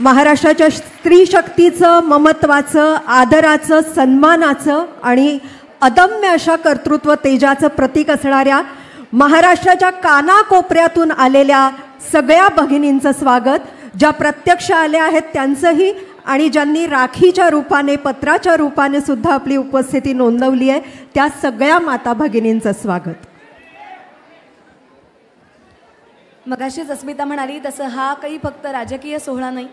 महाराष्ट्राच्या स्त्री शक्तीचं, ममत्वाचं, आदराचं, सन्मानाचं आणि अदम्य अशा कर्तृत्व तेजाचं प्रतीक असणाऱ्या महाराष्ट्राच्या कानाकोपऱ्यातून आलेल्या सगळ्या भगिनींचं स्वागत, ज्या प्रत्यक्ष आल्या आहेत त्यांचंही आणि ज्यांनी राखीच्या रूपाने, पत्राच्या रूपाने सुद्धा आपली उपस्थिती नोंदवली आहे त्या सगळ्या माता भगिनींचं स्वागत. मगाशीच अस्मिता म्हणाली तसं हा काही फक्त राजकीय सोहळा नाही,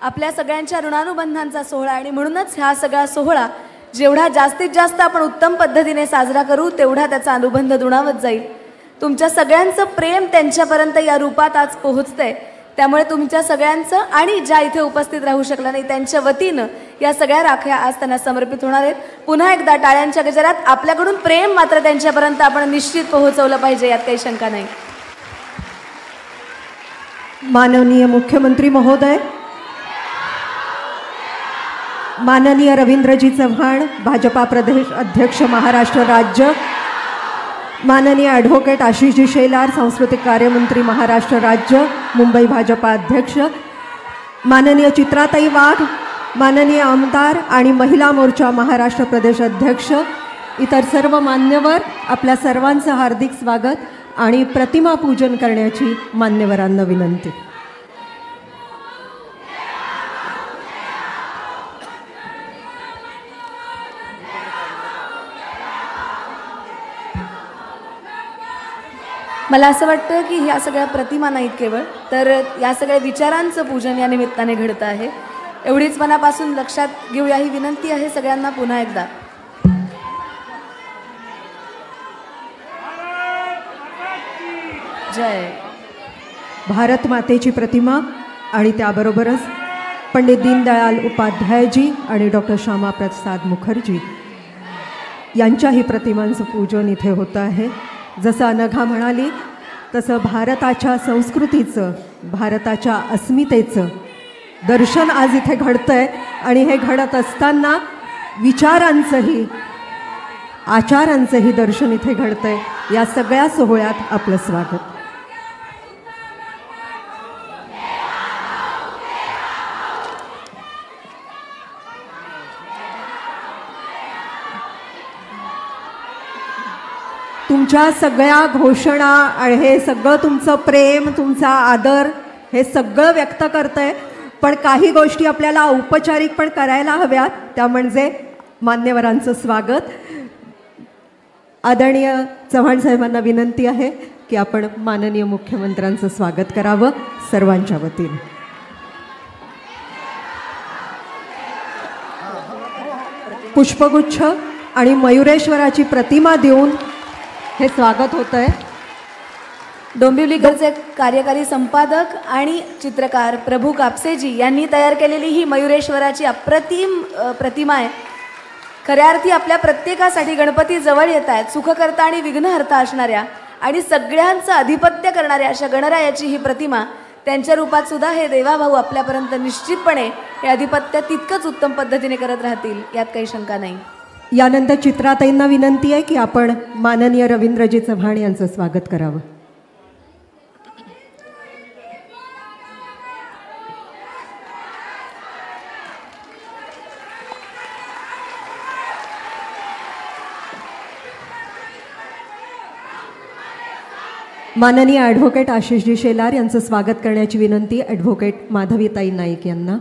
आपल्या सगळ्यांच्या ऋणानुबंधांचा सोहळा आणि म्हणूनच हा सगळा सोहळा जेवढा जास्तीत जास्त आपण उत्तम पद्धतीने साजरा करू तेवढा त्याचा अनुबंध दुणावत जाईल. तुमच्या सगळ्यांचं प्रेम त्यांच्यापर्यंत या रूपात आज पोहोचतंय, त्यामुळे तुमच्या सगळ्यांचं आणि ज्या इथे उपस्थित राहू शकला नाही त्यांच्या वतीनं या सगळ्या राख्या आज त्यांना समर्पित होणार आहेत. पुन्हा एकदा टाळ्यांच्या गजरात आपल्याकडून प्रेम मात्र त्यांच्यापर्यंत आपण निश्चित पोहोचवलं पाहिजे, यात काही शंका नाही. माननीय मुख्यमंत्री महोदय, माननीय रवींद्रजी चव्हाण, भाजपा प्रदेश अध्यक्ष महाराष्ट्र राज्य, माननीय ॲडव्होकेट आशिषजी शेलार, सांस्कृतिक कार्यमंत्री महाराष्ट्र राज्य, मुंबई भाजपा अध्यक्ष, माननीय चित्राताई वाघ, माननीय आमदार आणि महिला मोर्चा महाराष्ट्र प्रदेश अध्यक्ष, इतर सर्व मान्यवर, आपल्या सर्वांचं हार्दिक स्वागत आणि प्रतिमा पूजन करण्याची मान्यवरांना विनंती. मला असं वाटतं की ह्या सगळ्या प्रतिमा नाहीत केवळ, तर या सगळ्या विचारांचं पूजन या निमित्ताने घडतं आहे. एवढीच मनापासून लक्षात घेऊया ही विनंती आहे सगळ्यांना पुन्हा एकदा. जय भारत मातेची प्रतिमा आणि त्याबरोबरच पंडित दीनदयाल उपाध्यायजी आणि डॉक्टर श्यामाप्रसाद मुखर्जी यांच्याही प्रतिमांचं पूजन इथे होतं आहे. जसं अनघा म्हणाली तसं भारताच्या संस्कृतीचं, भारताच्या अस्मितेचं दर्शन आज इथे घडतं आहे आणि हे घडत असताना विचारांचंही, आचारांचंही दर्शन इथे घडतं आहे. या सगळ्या सोहळ्यात आपलं स्वागत. तुमच्या सगळ्या घोषणा आणि हे सगळं तुमचं प्रेम, तुमचा आदर हे सगळं व्यक्त करतंय, पण काही गोष्टी आपल्याला औपचारिक पण करायला हव्यात. त्या म्हणजे मान्यवरांचं स्वागत. आदरणीय चव्हाण साहेबांना विनंती आहे की आपण माननीय मुख्यमंत्र्यांचं स्वागत करावं सर्वांच्या वतीने. पुष्पगुच्छ आणि मयुरेश्वराची प्रतिमा देऊन हे स्वागत होतं आहे. डोंबिवली गर्लचे कार्यकारी संपादक आणि चित्रकार प्रभू कापसेजी यांनी तयार केलेली ही मयुरेश्वराची अप्रतिम प्रतिमा आहे. खऱ्या अर्थी आपल्या प्रत्येकासाठी गणपती जवळ येत आहेत. सुखकर्ता आणि विघ्नहर्ता असणाऱ्या आणि सगळ्यांचं अधिपत्य करणाऱ्या अशा गणरायाची ही प्रतिमा, त्यांच्या रूपात सुद्धा हे देवाभाऊ आपल्यापर्यंत निश्चितपणे हे अधिपत्य तितकंच उत्तम पद्धतीने करत राहतील, यात काही शंका नाही. यानंतर चित्राताईंना विनंती आहे की आपण माननीय रवींद्रजी चव्हाण यांचं स्वागत करावं. माननीय ॲडव्होकेट आशिषजी शेलार यांचं स्वागत करण्याची विनंती ॲडव्होकेट माधवीताई नाईक यांना.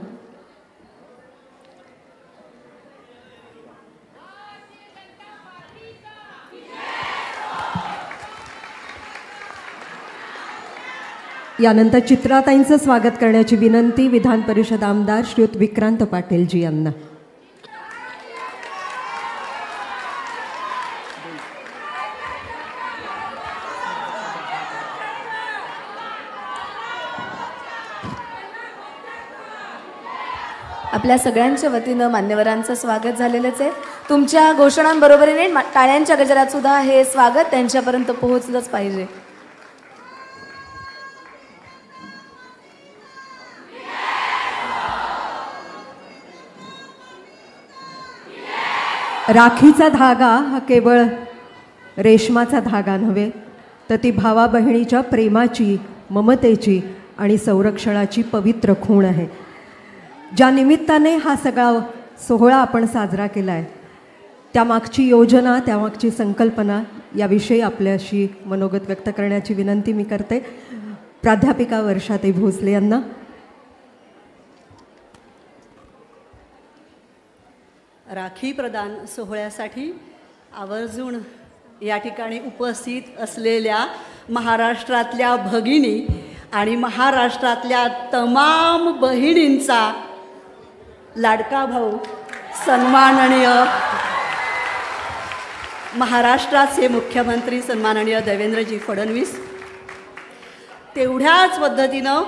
यानंतर चित्राताईंचं स्वागत करण्याची विनंती विधान परिषद आमदार श्रीयुत विक्रांत पाटीलजी यांना. आपल्या सगळ्यांच्या वतीनं मान्यवरांचं स्वागत झालेलंच आहे. तुमच्या घोषणांबरोबरीने टाळ्यांच्या गजरात सुद्धा हे स्वागत त्यांच्यापर्यंत पोहोचलंच पाहिजे. राखीचा धागा हा केवळ रेशमाचा धागा नव्हे, तर ती भावा बहिणीच्या प्रेमाची, ममतेची आणि संरक्षणाची पवित्र खूण आहे. ज्या निमित्ताने हा सगळा सोहळा आपण साजरा केला आहे त्यामागची योजना, त्यामागची संकल्पना याविषयी आपल्याशी मनोगत व्यक्त करण्याची विनंती मी करते प्राध्यापिका वर्षाताई भोसले यांना. राखी प्रदान सोहळ्यासाठी आवर्जून या ठिकाणी उपस्थित असलेल्या महाराष्ट्रातल्या भगिनी आणि महाराष्ट्रातल्या तमाम बहिणींचा लाडका भाऊ सन्माननीय महाराष्ट्राचे मुख्यमंत्री सन्माननीय देवेंद्रजी फडणवीस, तेवढ्याच पद्धतीनं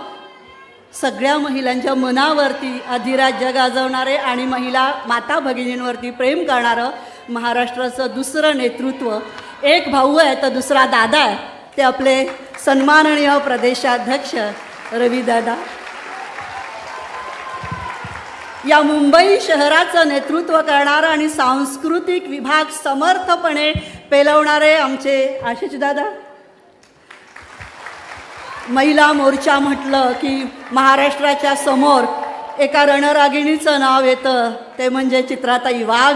सगळ्या महिलांच्या मनावरती अधिराज्य गाजवणारे आणि महिला माता भगिनींवरती प्रेम करणारं महाराष्ट्राचं दुसरं नेतृत्व, एक भाऊ आहे तर दुसरा दादा आहे, ते आपले सन्माननीय प्रदेशाध्यक्ष रविदादा. या मुंबई शहराचं नेतृत्व करणारं आणि सांस्कृतिक विभाग समर्थपणे पेलवणारे आमचे आशिष दादा. महिला मोर्चा म्हटलं की महाराष्ट्राच्या समोर एका रणरागिणीचं नाव येतं, ते म्हणजे चित्राताई वाघ.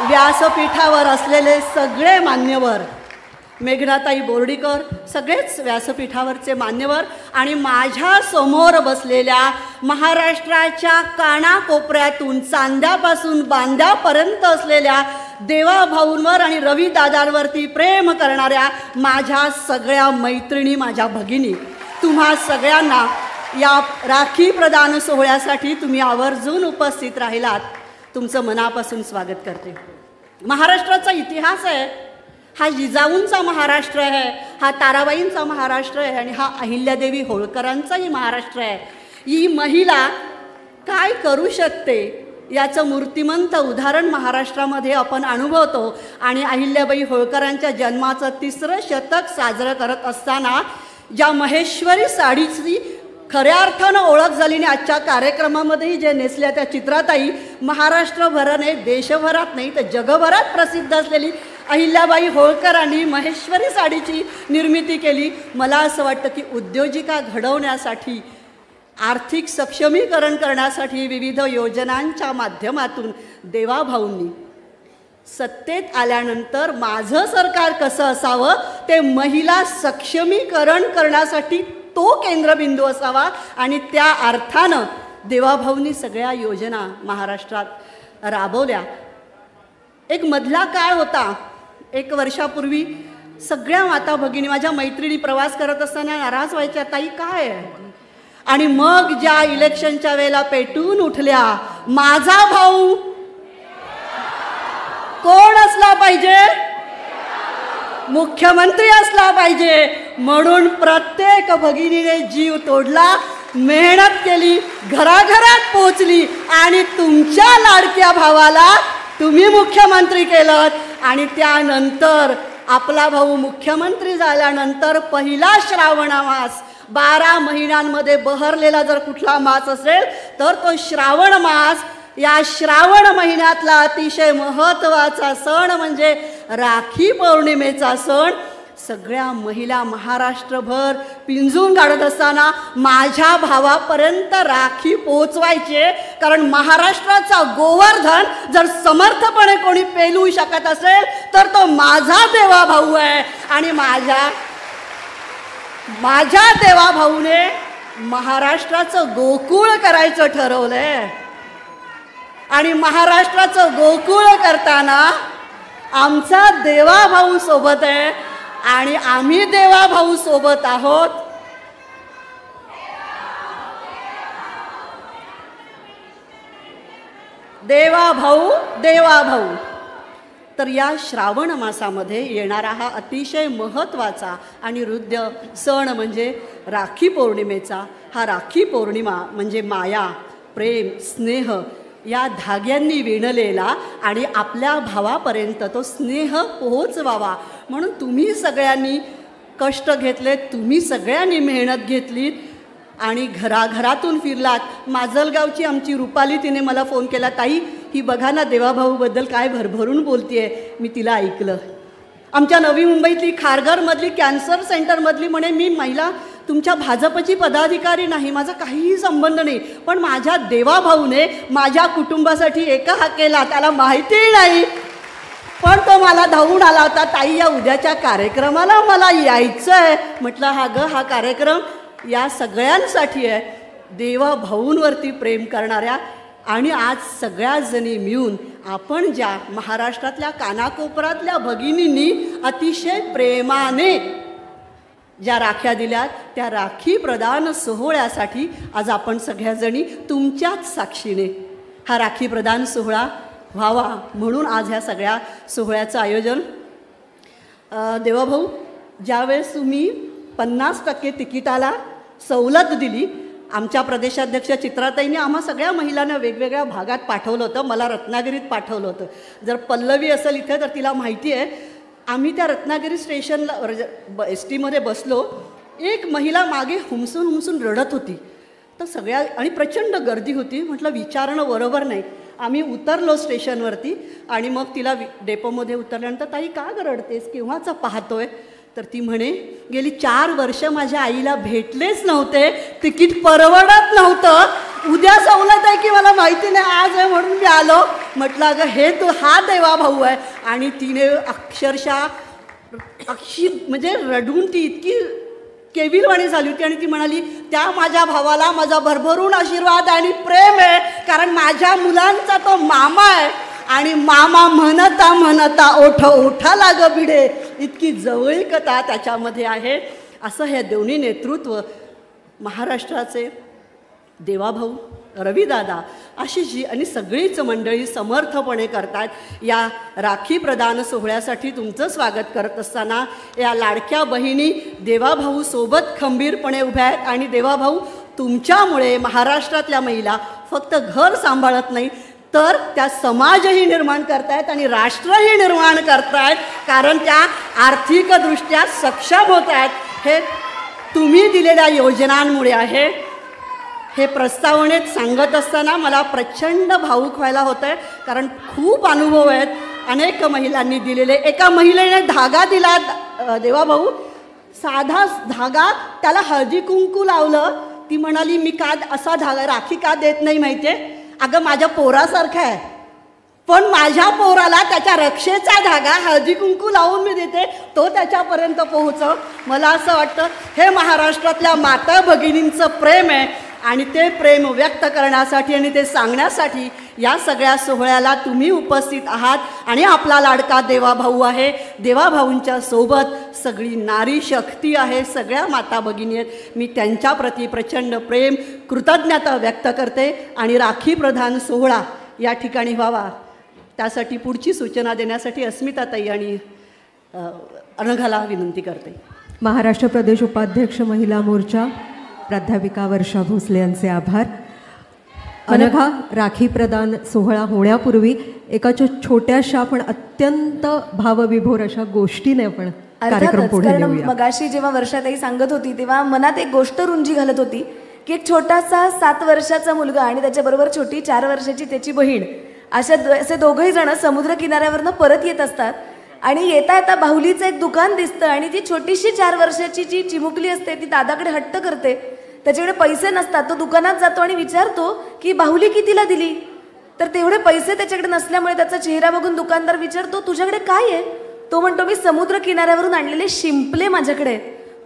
व्यासपीठावर असलेले सगळे मान्यवर, मेघनाताई बोर्डीकर, सगळेच व्यासपीठावरचे मान्यवर आणि माझ्या समोर बसलेल्या महाराष्ट्राच्या कानाकोपऱ्यातून चांद्यापासून बांद्यापर्यंत असलेल्या देवाभाऊंवर आणि रविदादांवरती प्रेम करणाऱ्या माझ्या सगळ्या मैत्रिणी, माझ्या भगिनी, तुम्हा सगळ्यांना या राखी प्रदान सोहळ्यासाठी तुम्ही आवर्जून उपस्थित राहिलात, तुमचं मनापासून स्वागत करते. महाराष्ट्राचा इतिहास आहे, हा जिजाऊंचा महाराष्ट्र आहे, हा ताराबाईंचा महाराष्ट्र आहे आणि हा अहिल्यादेवी होळकरांचाही महाराष्ट्र आहे. ही महिला काय करू शकते याचं मूर्तिमंत उदाहरण महाराष्ट्रामध्ये आपण अनुभवतो. आणि अहिल्याबाई होळकरांच्या जन्माचं 3रं शतक साजरं करत असताना ज्या महेश्वरी साडीची खऱ्या अर्थानं ओळख झाली आणि आजच्या कार्यक्रमामध्येही जे नेसल्या त्या चित्राताई महाराष्ट्रभराने, देशभरात नाही तर जगभरात प्रसिद्ध असलेली अहिल्याबाई होळकरांनी महेश्वरी साडीची निर्मिती केली. मला असं वाटतं की उद्योजिका घडवण्यासाठी, आर्थिक सक्षमीकरण करण्यासाठी विविध योजनांच्या माध्यमातून देवाभाऊंनी सत्तेत आल्यानंतर माझं सरकार कसं असावं ते महिला सक्षमीकरण करण्यासाठी तो केंद्रबिंदू असावा आणि त्या अर्थानं देवाभाऊंनी सगळ्या योजना महाराष्ट्रात राबवल्या. एक मधला काळ होता, 1 वर्षापूर्वी सगळ्या माता भगिनी, माझ्या मैत्रिणी प्रवास करत असताना नाराज व्हायच्या, ताई काय आहे. आणि मग ज्या इलेक्शनच्या वेळेला पेटून उठल्या, माझा भाऊ कोण असला पाहिजे, मुख्यमंत्री असला पाहिजे, म्हणून प्रत्येक भगिनीने जीव तोडला, मेहनत केली, घराघरात पोहोचली आणि तुमच्या लाडक्या भावाला तुम्ही मुख्यमंत्री केलं. आणि त्यानंतर आपला भाऊ मुख्यमंत्री झाल्यानंतर पहिला श्रावण मास, 12 महिन्यांमध्ये बहरलेला जर कुठला मास असेल तर तो श्रावण मास. या श्रावण महिन्यातला अतिशय महत्त्वाचा सण म्हणजे राखी पौर्णिमेचा सण. सगळ्या महिला महाराष्ट्रभर पिंजून काढत असताना माझ्या भावापर्यंत राखी पोचवायचे, कारण महाराष्ट्राचा गोवर्धन जर समर्थपणे कोणी पेलू शकत असेल तर तो माझा देवाभाऊ आहे. आणि माझ्या देवाभाऊने महाराष्ट्राचं गोकुळ करायचं ठरवलंय. आणि महाराष्ट्राचं गोकुळ करताना आमचा देवाभाऊ सोबत आहे आणि आम्ही देवाभाऊ सोबत आहोत. देवाभाऊ देवाभाऊ. तर या श्रावण मासामध्ये येणारा हा अतिशय महत्त्वाचा आणि हृद्य सण म्हणजे राखी पौर्णिमेचा. हा राखी पौर्णिमा म्हणजे माया, प्रेम, स्नेह या धाग्यांनी विणलेला आणि आपल्या भावापर्यंत तो स्नेह पोहोचवावा म्हणून तुम्ही सगळ्यांनी कष्ट घेतलेत, तुम्ही सगळ्यांनी मेहनत घेतलीत आणि घराघरातून फिरलात. माजलगावची आमची रुपाली, तिने मला फोन केला, ताई ही बघा ना देवाभाऊबद्दल काय भरभरून बोलतीये. मी तिला ऐकलं. आमच्या नवी मुंबईतली खारघरमधली कॅन्सर सेंटरमधली म्हणे, मी महिला तुमच्या भाजपची पदाधिकारी नाही, माझा काहीही संबंध नाही, पण माझ्या देवाभाऊने माझ्या कुटुंबासाठी एका हाकेला, त्याला माहिती नाही, पण तो मला धावून आला होता, ताई या उद्याच्या कार्यक्रमाला मला यायचं आहे. म्हटलं हा कार्यक्रम या सगळ्यांसाठी आहे, देवाभाऊंवरती प्रेम करणाऱ्या. आणि आज सगळ्या जणी मिळून आपण ज्या महाराष्ट्रातल्या कानाकोपऱ्यातल्या भगिनींनी अतिशय प्रेमाने ज्या राख्या दिल्यात, त्या राखी प्रदान सोहळ्यासाठी आज आपण सगळ्याजणी तुमच्याच साक्षीने हा राखी प्रदान सोहळा व्हावा म्हणून आज ह्या सगळ्या सोहळ्याचं आयोजन. देवाभाऊ, ज्यावेळेस तुम्ही 50% तिकिटाला सवलत दिली, आमच्या प्रदेशाध्यक्ष चित्राताईंनी आम्हा सगळ्या महिलांना वेगवेगळ्या भागात पाठवलं होतं. मला रत्नागिरीत पाठवलं होतं. जर पल्लवी असेल इथे तर तिला माहिती आहे, आम्ही त्या रत्नागिरी स्टेशनला STमध्ये बसलो, एक महिला मागे हुमसून रडत होती. तर सगळ्या आणि प्रचंड गर्दी होती. म्हटलं विचारणं बरोबर नाही. आम्ही उतरलो स्टेशनवरती आणि मग तिला डेपोमध्ये उतरल्यानंतर, ताई का रडतेस, केव्हाचं पाहतोय? तर ती म्हणे, गेली 4 वर्ष माझ्या आईला भेटलेच नव्हते, तिकीट परवडत नव्हतं, उद्या सवलत आहे की मला माहिती नाही, आज आहे म्हणून मी आलो. म्हटलं अगं हे तू हा देवाभाऊ आहे. आणि तिने अक्षरशः म्हणजे रडून ती इतकी केविलवाणी झाली होती आणि ती म्हणाली, त्या माझ्या भावाला माझा भरभरून आशीर्वाद आणि प्रेम आहे, कारण माझ्या मुलांचा तो मामा आहे. आणि मामा म्हणता म्हणता ओठाला ग भिडे, इतकी जवळीकता त्याच्यामध्ये आहे. असं हे दोन्ही नेतृत्व महाराष्ट्राचे देवाभाऊ, रविदादा, आशिषजी आणि सगळीच मंडळी समर्थपणे करतात. या राखी प्रदान सोहळ्यासाठी तुमचं स्वागत करत असताना या लाडक्या बहिणी देवाभाऊ सोबत खंबीरपणे उभ्या आहेत. आणि देवाभाऊ, तुमच्यामुळे महाराष्ट्रातल्या महिला फक्त घर सांभाळत नाही तर त्या समाजही निर्माण करतायत आणि राष्ट्रही निर्माण करतायत, कारण त्या आर्थिकदृष्ट्या सक्षम होत आहेत. हे तुम्ही दिलेल्या योजनांमुळे आहे. हे प्रस्तावनेत सांगत असताना मला प्रचंड भावूक व्हायला होतं आहे, कारण खूप अनुभव आहेत अनेक महिलांनी दिलेले. एका महिलेने धागा दिला देवाभाऊ, साधा धागा, त्याला हळदी कुंकू लावलं. ती म्हणाली, मी का असा धागा राखी का देत नाही माहिती आहे? अगं माझ्या पोरासारखा आहे, पण माझ्या पोराला त्याच्या रक्षेचा धागा हळदी कुंकू लावून मी देते, तो त्याच्यापर्यंत पोहोचव. मला असं वाटतं हे महाराष्ट्रातल्या माता भगिनींचं प्रेम आहे आणि ते प्रेम व्यक्त करण्यासाठी आणि ते सांगण्यासाठी या सगळ्या सोहळ्याला तुम्ही उपस्थित आहात. आणि आपला लाडका देवाभाऊ आहे. देवाभाऊंच्या सोबत सगळी नारी शक्ती आहे, सगळ्या माता भगिनी आहेत. मी त्यांच्याप्रती प्रचंड प्रेम, कृतज्ञता व्यक्त करते. आणि राखी प्रदान सोहळा या ठिकाणी व्हावा त्यासाठी पुढची सूचना देण्यासाठी अस्मिताताई आणि अनघाला विनंती करते. महाराष्ट्र प्रदेश उपाध्यक्ष महिला मोर्चा प्राध्यापिका वर्षा भोसले यांचे आभार. अनघा, राखी प्रदान सोहळा होण्यापूर्वी एका छोट्याशा पण अत्यंत भावविभोर अशा गोष्टीने आपण कार्यक्रम पुढे नेऊया. मगाशी जेव्हा वर्षाताई सांगत होती तेव्हा मनात एक गोष्ट रुंजी घालत होती की एक छोटासा 7 वर्षाचा मुलगा आणि त्याच्याबरोबर छोटी 4 वर्षाची त्याची बहीण, असे दोघंही जण समुद्र किनाऱ्यावरनं परत येत असतात. आणि येता येता बाहुलीचं एक दुकान दिसतं आणि ती छोटीशी 4 वर्षाची जी चिमुकली असते ती दादाकडे हट्ट करते. त्याच्याकडे पैसे नसतात. तो दुकानात जातो आणि विचारतो की बाहुली कितीला दिली? तर तेवढे पैसे त्याच्याकडे नसल्यामुळे त्याचा चेहरा बघून दुकानदार विचारतो, तुझ्याकडे काय आहे? तो म्हणतो, मी समुद्र किनाऱ्यावरून आणलेले शिंपले माझ्याकडे.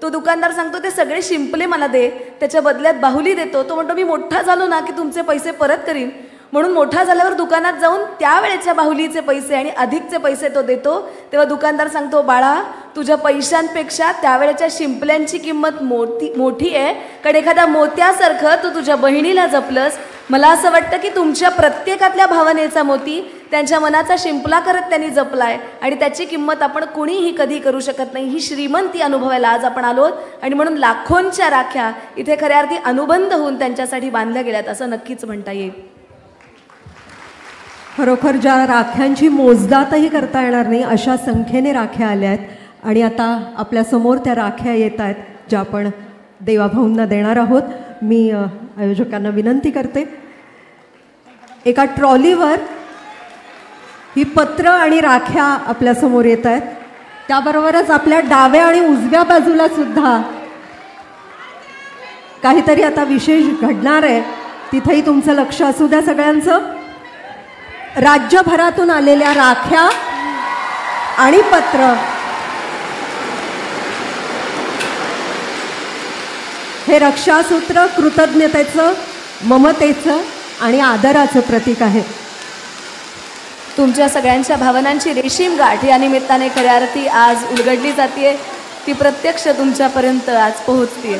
तो दुकानदार सांगतो, ते सगळे शिंपले मला दे, त्याच्या बदल्यात बाहुली देतो. तो म्हणतो, मी मोठा झालो ना की तुमचे पैसे परत करीन. म्हणून मोठा झाल्यावर दुकानात जाऊन त्यावेळेच्या बाहुलीचे पैसे आणि अधिकचे पैसे तो देतो. तेव्हा दुकानदार सांगतो, बाळा तुझ्या पैशांपेक्षा त्यावेळेच्या शिंपल्यांची किंमत मोठी आहे, कारण एखाद्या मोत्यासारखं तू तुझ्या बहिणीला जपलंस. मला असं वाटतं की तुमच्या प्रत्येकातल्या भावनेचा मोती त्यांच्या मनाचा शिंपला करत त्यांनी जपलाय आणि त्याची किंमत आपण कुणीही कधी करू शकत नाही. ही श्रीमंती अनुभवायला आज आपण आलोत आणि म्हणून लाखोंच्या राख्या इथे खऱ्या अर्थी अनुबंध होऊन त्यांच्यासाठी बांधल्या गेल्यात असं नक्कीच म्हणता येईल. खरोखर ज्या राख्यांची मोजदातही करता येणार नाही अशा संख्येने राख्या आल्या आहेत आणि आता आपल्यासमोर त्या राख्या येत आहेत ज्या आपण देवाभाऊंना देणार आहोत. मी आयोजकांना विनंती करते, एका ट्रॉलीवर ही पत्र आणि राख्या आपल्यासमोर येत आहेत. त्याबरोबरच आपल्या डाव्या आणि उजव्या बाजूला सुद्धा काहीतरी आता विशेष घडणार आहे, तिथेही तुमचं लक्ष असू द्या सगळ्यांचं. राज्यभरातून आलेल्या राख्या आणि पत्र हे रक्षासूत्र कृतज्ञतेचं, ममतेचं आणि आदराचं प्रतीक आहे. तुमच्या सगळ्यांच्या भावनांची रेशीम गाठ या निमित्ताने खऱ्या अर्थी आज उलगडली जाते. ती प्रत्यक्ष तुमच्यापर्यंत आज पोहोचते.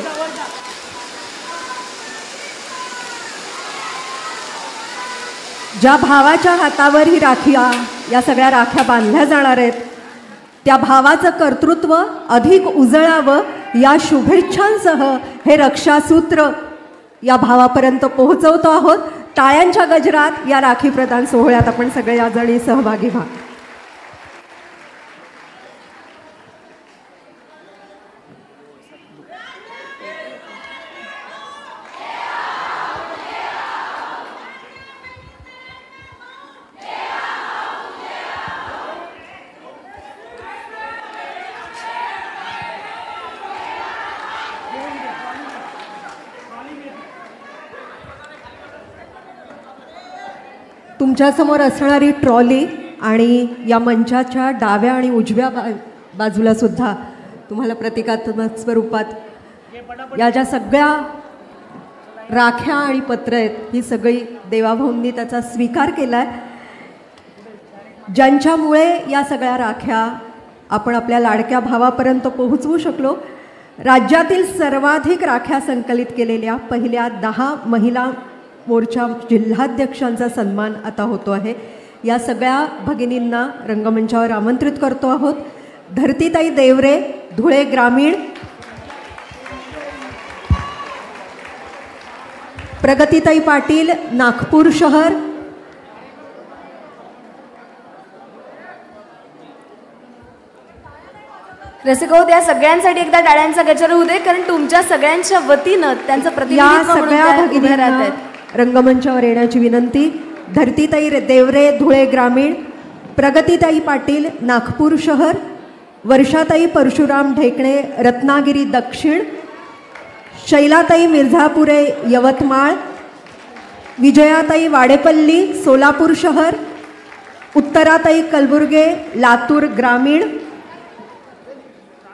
ज्या भावाच्या हातावर ही राखी, या सगळ्या राख्या बांधल्या जाणार आहेत, त्या भावाचं कर्तृत्व अधिक उजळावं या शुभेच्छांसह हे रक्षासूत्र या भावापर्यंत पोहोचवतो आहोत. टाळ्यांच्या गजरात या राखी प्रदान सोहळ्यात आपण सगळे याजणी सहभागी व्हा. तुमच्यासमोर असणारी ट्रॉली आणि या मंचाच्या डाव्या आणि उजव्या बाजूला सुद्धा तुम्हाला प्रतिकात्मक स्वरूपात या ज्या सगळ्या राख्या आणि पत्र आहेत, ही सगळी देवाभाऊंनी त्याचा स्वीकार केला आहे, ज्यांच्यामुळे या सगळ्या राख्या आपण आपल्या लाडक्या भावापर्यंत पोहोचवू शकलो. राज्यातील सर्वाधिक राख्या संकलित केलेल्या पहिल्या 10 महिला मोर्चा जिल्हाध्यक्षांचा सन्मान आता होतो आहे. या सगळ्या भगिनींना रंगमंचावर आमंत्रित करतो आहोत. धरतीताई देवरे, धुळे ग्रामीण, प्रगतीताई पाटील, नागपूर शहर, रसिको, त्या सगळ्यांसाठी एकदा टाळ्यांचा गजर होऊ दे, कारण तुमच्या सगळ्यांच्या वतीनं त्यांचं या प्रतिनिधित्व सगळ्या म्हणून उभे भगिनींना राहत आहेत. रंगमंचावर येण्याची विनंती. धरतीताई देवरे, धुळे ग्रामीण, प्रगतीताई पाटील, नागपूर शहर, वर्षाताई परशुराम ढेकणे, रत्नागिरी दक्षिण, शैलाताई मिर्झापुरे, यवतमाळ, विजयाताई वाडेपल्ली, सोलापूर शहर, उत्तराताई कलबुर्गे, लातूर ग्रामीण,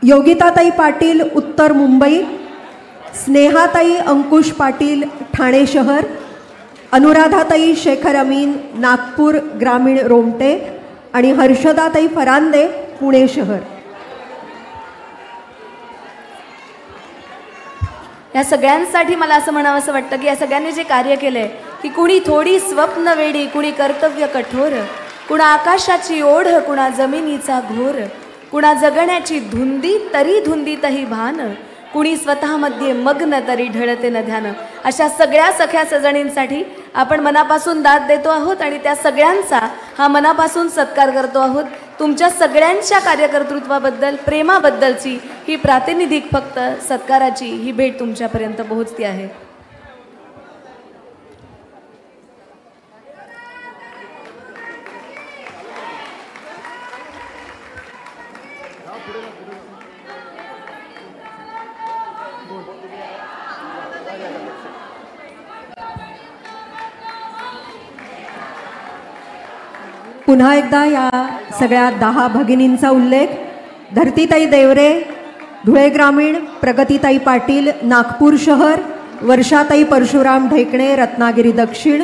योगिताताई पाटील, उत्तर मुंबई, स्नेहाताई अंकुश पाटील, ठाणे शहर, अनुराधाताई शेखर अमीन, नागपूर ग्रामीण रोमटे आणि हर्षदाताई फरांदे, पुणे शहर. या सगळ्यांसाठी मला असं म्हणावं असं वाटतं की या सगळ्यांनी जे कार्य केलंय, की कुणी थोडी स्वप्न वेडी, कुणी कर्तव्य कठोर, कुणा आकाशाची ओढ, कुणा जमिनीचा घोर, कुणा जगण्याची धुंदी तरी धुंदीतही भान, कुणी स्वतःमध्ये मग्न तरी ढळते न ध्यान. अशा सगळ्या सख्या सजणींसाठी आपण मनापासून दाद देतो आहोत आणि त्या सगळ्यांचा हा मनापासून सत्कार करतो आहोत. तुमच्या सगळ्यांच्या कार्यकर्तृत्वाबद्दल, प्रेमाबद्दलची ही प्रातिनिधिक फक्त सत्काराची ही भेट तुमच्यापर्यंत पोहोचती आहे. पुन्हा एकदा या सगळ्या 10 भगिनींचा उल्लेख. धरतीताई देवरे, धुळे ग्रामीण, प्रगतीताई पाटील, नागपूर शहर, वर्षाताई परशुराम ढेकणे, रत्नागिरी दक्षिण,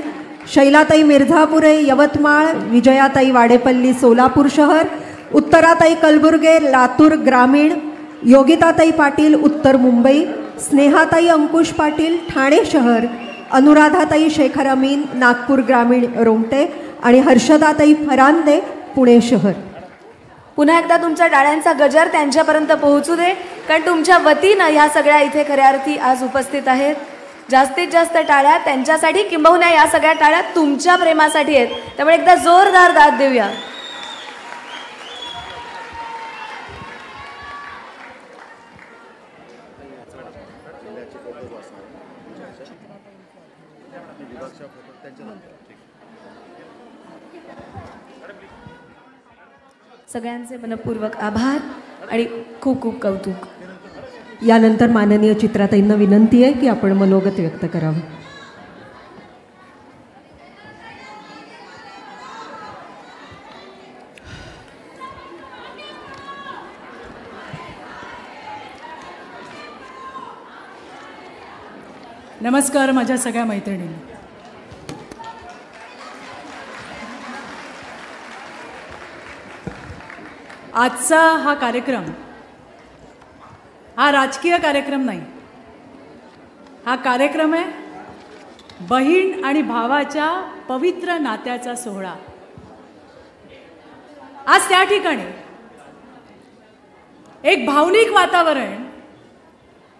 शैलाताई मिर्झापुरे, यवतमाळ, विजयाताई वाडेपल्ली, सोलापूर शहर, उत्तराताई कलबुर्गे, लातूर ग्रामीण, योगिताताई पाटील, उत्तर मुंबई, स्नेहाताई अंकुश पाटील, ठाणे शहर, अनुराधाताई शेखर अमीन, नागपूर ग्रामीण रोमटे आणि हर्षदाताई फरांदे, पुणे शहर. पुन्हा एकदा तुमच्या टाळ्यांचा गजर त्यांच्यापर्यंत पोहोचू दे, कारण तुमच्या वतीनं ह्या सगळ्या इथे खऱ्या अर्थी आज उपस्थित आहेत. जास्तीत जास्त टाळ्या त्यांच्यासाठी, किंबहुना या सगळ्या टाळ्या तुमच्या प्रेमासाठी आहेत. त्यामुळे एकदा जोरदार दाद देऊया. सगळ्यांचे मनपूर्वक आभार आणि खूप खूप कौतुक. यानंतर माननीय चित्राताईंना विनंती आहे की आपण मनोगत व्यक्त करावं. नमस्कार माझ्या सगळ्या मैत्रिणींना. आजचा हा कार्यक्रम हा राजकीय कार्यक्रम नाही. हा कार्यक्रम आहे बहीण आणि भावाच्या पवित्र नात्याचा सोहळा. आज त्या ठिकाणी एक भावनिक वातावरण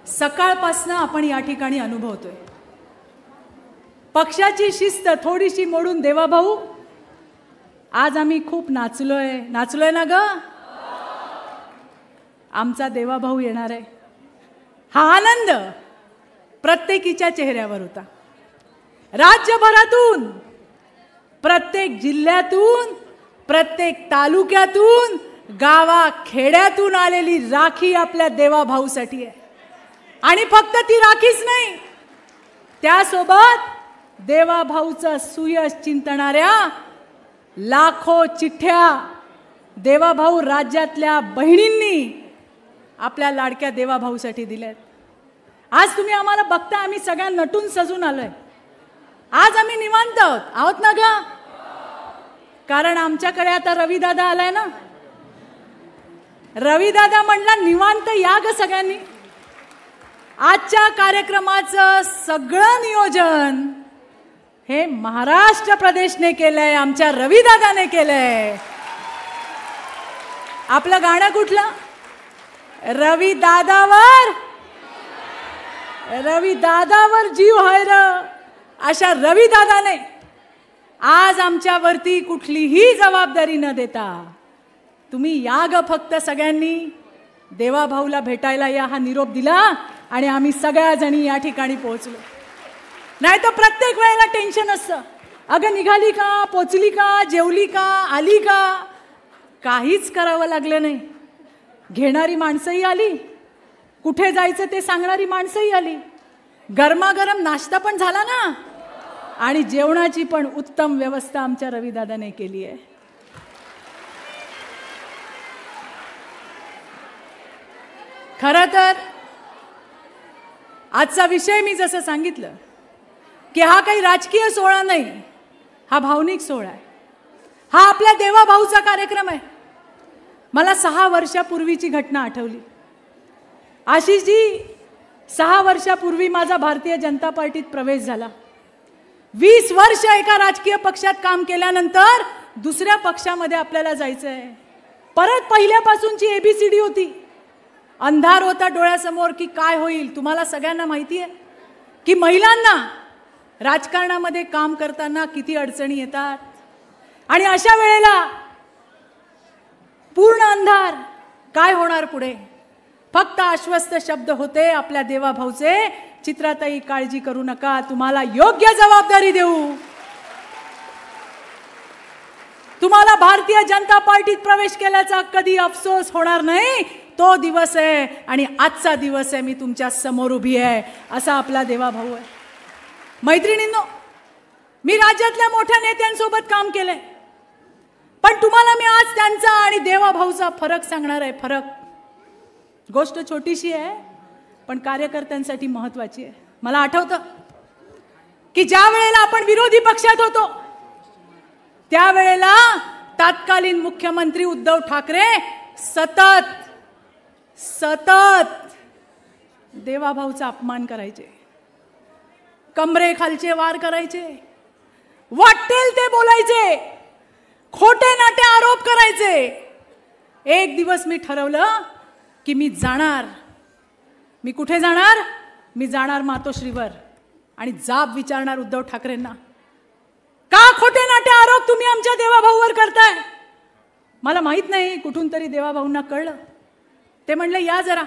सकाळपासनं आपण या ठिकाणी अनुभवतोय. पक्षाची शिस्त थोडीशी मोडून देवाभाऊ आज आम्ही खूप नाचलोय ना ग. आमचा देवाभाऊ येणार आहे हा आनंद प्रत्येकीच्या चेहऱ्यावर होता. राज्यभरातून प्रत्येक जिल्ह्यातून प्रत्येक तालुक्यातून गावाखेड्यातून आलेली राखी आपल्या देवाभाऊसाठी आहे. आणि फक्त ती राखीच नाही, त्यासोबत देवाभाऊचं सुयश चिंतणाऱ्या लाखो चिठ्ठ्या देवाभाऊ राज्यातल्या बहिणींनी आपल्या लाडक्या देवाभाऊसाठी दिल्यात. आज तुम्ही आम्हाला बघता आम्ही सगळ्या नटून सजून आलोय. आज आम्ही निवांत आहोत ना ग. कारण आमच्याकडे आता रविदादा आलाय ना. रविदादा म्हणला निवांत या ग सगळ्यांनी. आजच्या कार्यक्रमाचं सगळं नियोजन हे महाराष्ट्र प्रदेशने केलंय, आमच्या रविदादाने केलंय. आपलं गाणं कुठलं? रविदादावर जीव हाय र. अशा रविदादाने आज आमच्यावरती कुठलीही जबाबदारी न देता तुम्ही या ग फक्त सगळ्यांनी देवाभाऊला भेटायला या हा निरोप दिला आणि आम्ही सगळ्या जणी या ठिकाणी पोहोचलो. नाही तर प्रत्येक वेळेला टेन्शन असतं, अगं निघाली का, पोचली का, जेवली का, आली का. काहीच करावं लागलं नाही. घेणारी माणसंही आली, कुठे जायचं ते सांगणारी माणसंही आली, गरमागरम नाश्ता पण झाला ना, आणि जेवणाची पण उत्तम व्यवस्था आमच्या रविदादाने केली आहे. खरं तर आजचा विषय मी जसं सांगितलं की हा काही राजकीय सोहळा नाही, हा भावनिक सोहळा आहे. हा आपल्या देवाभाऊचा कार्यक्रम आहे. मला 6 वर्षापूर्वीची घटना आठवली. आशिषजी, 6 वर्षापूर्वी माझा भारतीय जनता पार्टीत प्रवेश झाला. 20 वर्ष एका राजकीय पक्षात काम केल्यानंतर दुसऱ्या पक्षामध्ये आपल्याला जायचं आहे. परत पहिल्यापासूनची ABCD होती. अंधार होता डोळ्यासमोर की काय होईल. तुम्हाला सगळ्यांना माहिती आहे की महिलांना राजकारणामध्ये काम करताना किती अडचणी येतात. आणि अशा वेळेला पूर्ण अंधार, काय होणार पुढे. फक्त आश्वस्त शब्द होते आपल्या देवाभाऊचे, चित्राताई काळजी करू नका, तुम्हाला योग्य जबाबदारी देऊ, तुम्हाला भारतीय जनता पार्टीत प्रवेश केल्याचा कधी अफसोस होणार नाही. तो दिवस आहे आणि आजचा दिवस आहे. मी तुमच्या समोर उभी आहे, असा आपला देवाभाऊ आहे. मैत्रिणींनो, मी राज्यातल्या मोठ्या नेत्यांसोबत काम केलंय, पण तुम्हाला मी आज त्यांचा आणि देवाभाऊचा फरक सांगणार आहे. फरक, गोष्ट छोटीशी आहे पण कार्यकर्त्यांसाठी महत्वाची आहे. मला आठवतं की ज्या वेळेला आपण विरोधी पक्षात होतो त्यावेळेला तत्कालीन मुख्यमंत्री उद्धव ठाकरे सतत देवाभाऊचा अपमान करायचे, कमरेखालचे वार करायचे, वाटेल ते बोलायचे, खोटे नाटे आरोप करायचे. एक दिवस मी ठरवलं की मी जाणार. मी कुठे जाणार? मी जाणार मातोश्रीवर आणि जाब विचारणार उद्धव ठाकरेंना, का खोटे नाटे आरोप तुम्ही आमच्या देवाभाऊवर करताय. मला माहित नाही, कुठून तरी देवाभाऊंना कळलं. ते म्हणले या जरा.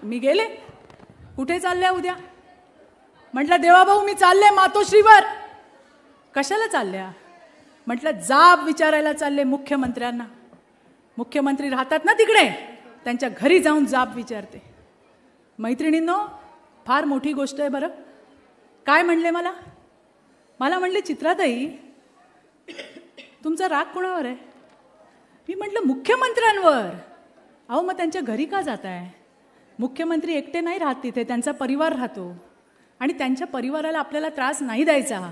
मी गेले. कुठे चालले उद्या? म्हटलं देवाभाऊ मी चालले मातोश्रीवर. कशाला चालल्या? म्हटलं जाब विचारायला चालले मुख्यमंत्र्यांना. मुख्यमंत्री राहतात ना तिकडे, त्यांच्या घरी जाऊन जाब विचारते. मैत्रिणींनो, फार मोठी गोष्ट आहे बरं. काय म्हणले मला म्हणले, चित्राताई तुमचा राग कोणावर आहे? मी म्हटलं मुख्यमंत्र्यांवर. अहो मग त्यांच्या घरी का जाताय? मुख्यमंत्री एकटे नाही राहत तिथे, त्यांचा परिवार राहतो आणि त्यांच्या परिवाराला आपल्याला त्रास नाही द्यायचा.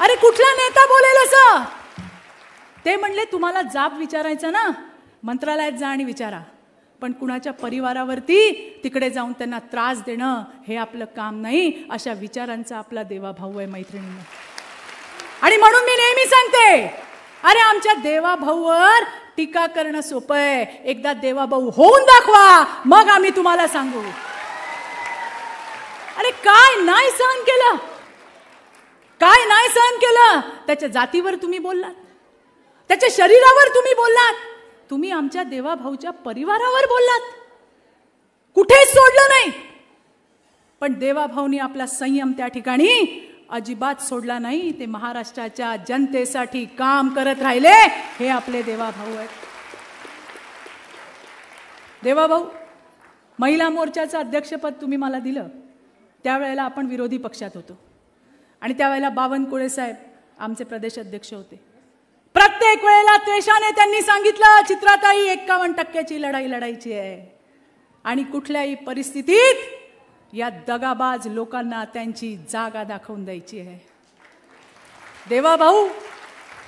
अरे कुठला नेता बोलेल असं? ते म्हणले तुम्हाला जाब विचारायचा ना, मंत्रालयात जा आणि विचारा, पण कुणाच्या परिवारावरती तिकडे जाऊन त्यांना त्रास देणं हे आपलं काम नाही. अशा विचारांचा आपला देवाभाऊ आहे मैत्रिणींना. आणि म्हणून मी नेहमी सांगते, अरे आमच्या देवाभाऊवर टीका करणं सोपं आहे, एकदा देवाभाऊ होऊन दाखवा, मग आम्ही तुम्हाला सांगू. अरे काय नाही सहन केलं, काय नाही सहन केलं? त्याच्या जातीवर तुम्ही बोललात, त्याच्या शरीरावर तुम्ही बोललात, तुम्ही आमच्या देवाभाऊच्या परिवारावर बोललात, कुठेच सोडलं नाही. पण देवाभाऊनी आपला संयम त्या ठिकाणी अजिबात सोडला नाही. ते महाराष्ट्राच्या जनतेसाठी काम करत राहिले. हे आपले देवाभाऊ आहेत. देवाभाऊ, महिला मोर्चाचं अध्यक्षपद तुम्ही मला दिलं, त्यावेळेला आपण विरोधी पक्षात होतो आणि त्यावेळेला बावनकुळे साहेब आमचे प्रदेश अध्यक्ष होते. प्रत्येक वेळेला त्वेषाने त्यांनी सांगितलं, चित्राताई 51% लढाई लढायची आहे आणि कुठल्याही परिस्थितीत या दगाबाज लोकांना त्यांची जागा दाखवून द्यायची आहे. देवाभाऊ,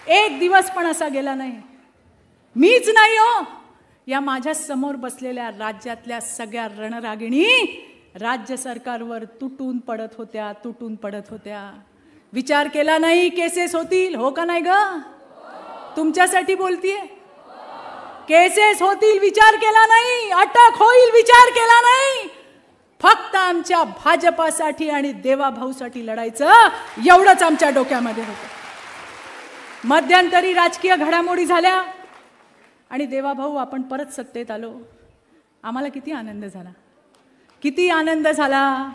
एक दिवस पण असा गेला नाही, मीच नाही हो, या माझ्या समोर बसलेल्या राज्यातल्या सगळ्या रणरागिणी राज्य सरकारवर तुटून पडत होत्या. विचार केला नाही केसेस होतील, हो का नाही ग? तुमच्यासाठी बोलतीये. केसेस होतील विचार केला नाही, अटक होईल विचार केला नाही. फक्त आमच्या भाजपासाठी आणि देवाभाऊसाठी लढायचं, एवढंच आमच्या डोक्यामध्ये होतं. मध्यंतरी राजकीय घडामोडी झाल्या आणि देवाभाऊ आपण परत सत्तेत आलो. आम्हाला किती आनंद झाला,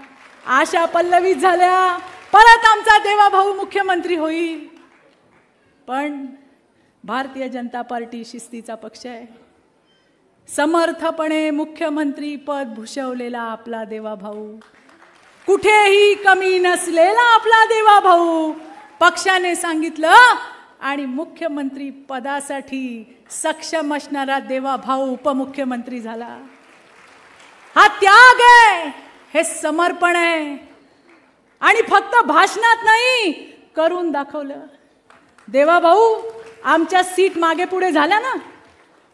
आशा पल्लवित झाल्या, परत आमचा देवाभाऊ मुख्यमंत्री होईल. पण भारतीय जनता पार्टी शिस्तीचा पक्ष आहे. समर्थपणे मुख्यमंत्री पद भूषवलेला आपला देवाभाऊ, कुठेही कमी नसलेला आपला देवाभाऊ, पक्षाने सांगितलं आणि मुख्यमंत्री पदासाठी सक्षम असणारा देवाभाऊ उपमुख्यमंत्री झाला. हा त्याग आहे, हे समर्पण आहे आणि फक्त भाषणात नाही, करून दाखवलं. देवाभाऊ, आमच्या सीट मागे पुढे झाल्या ना,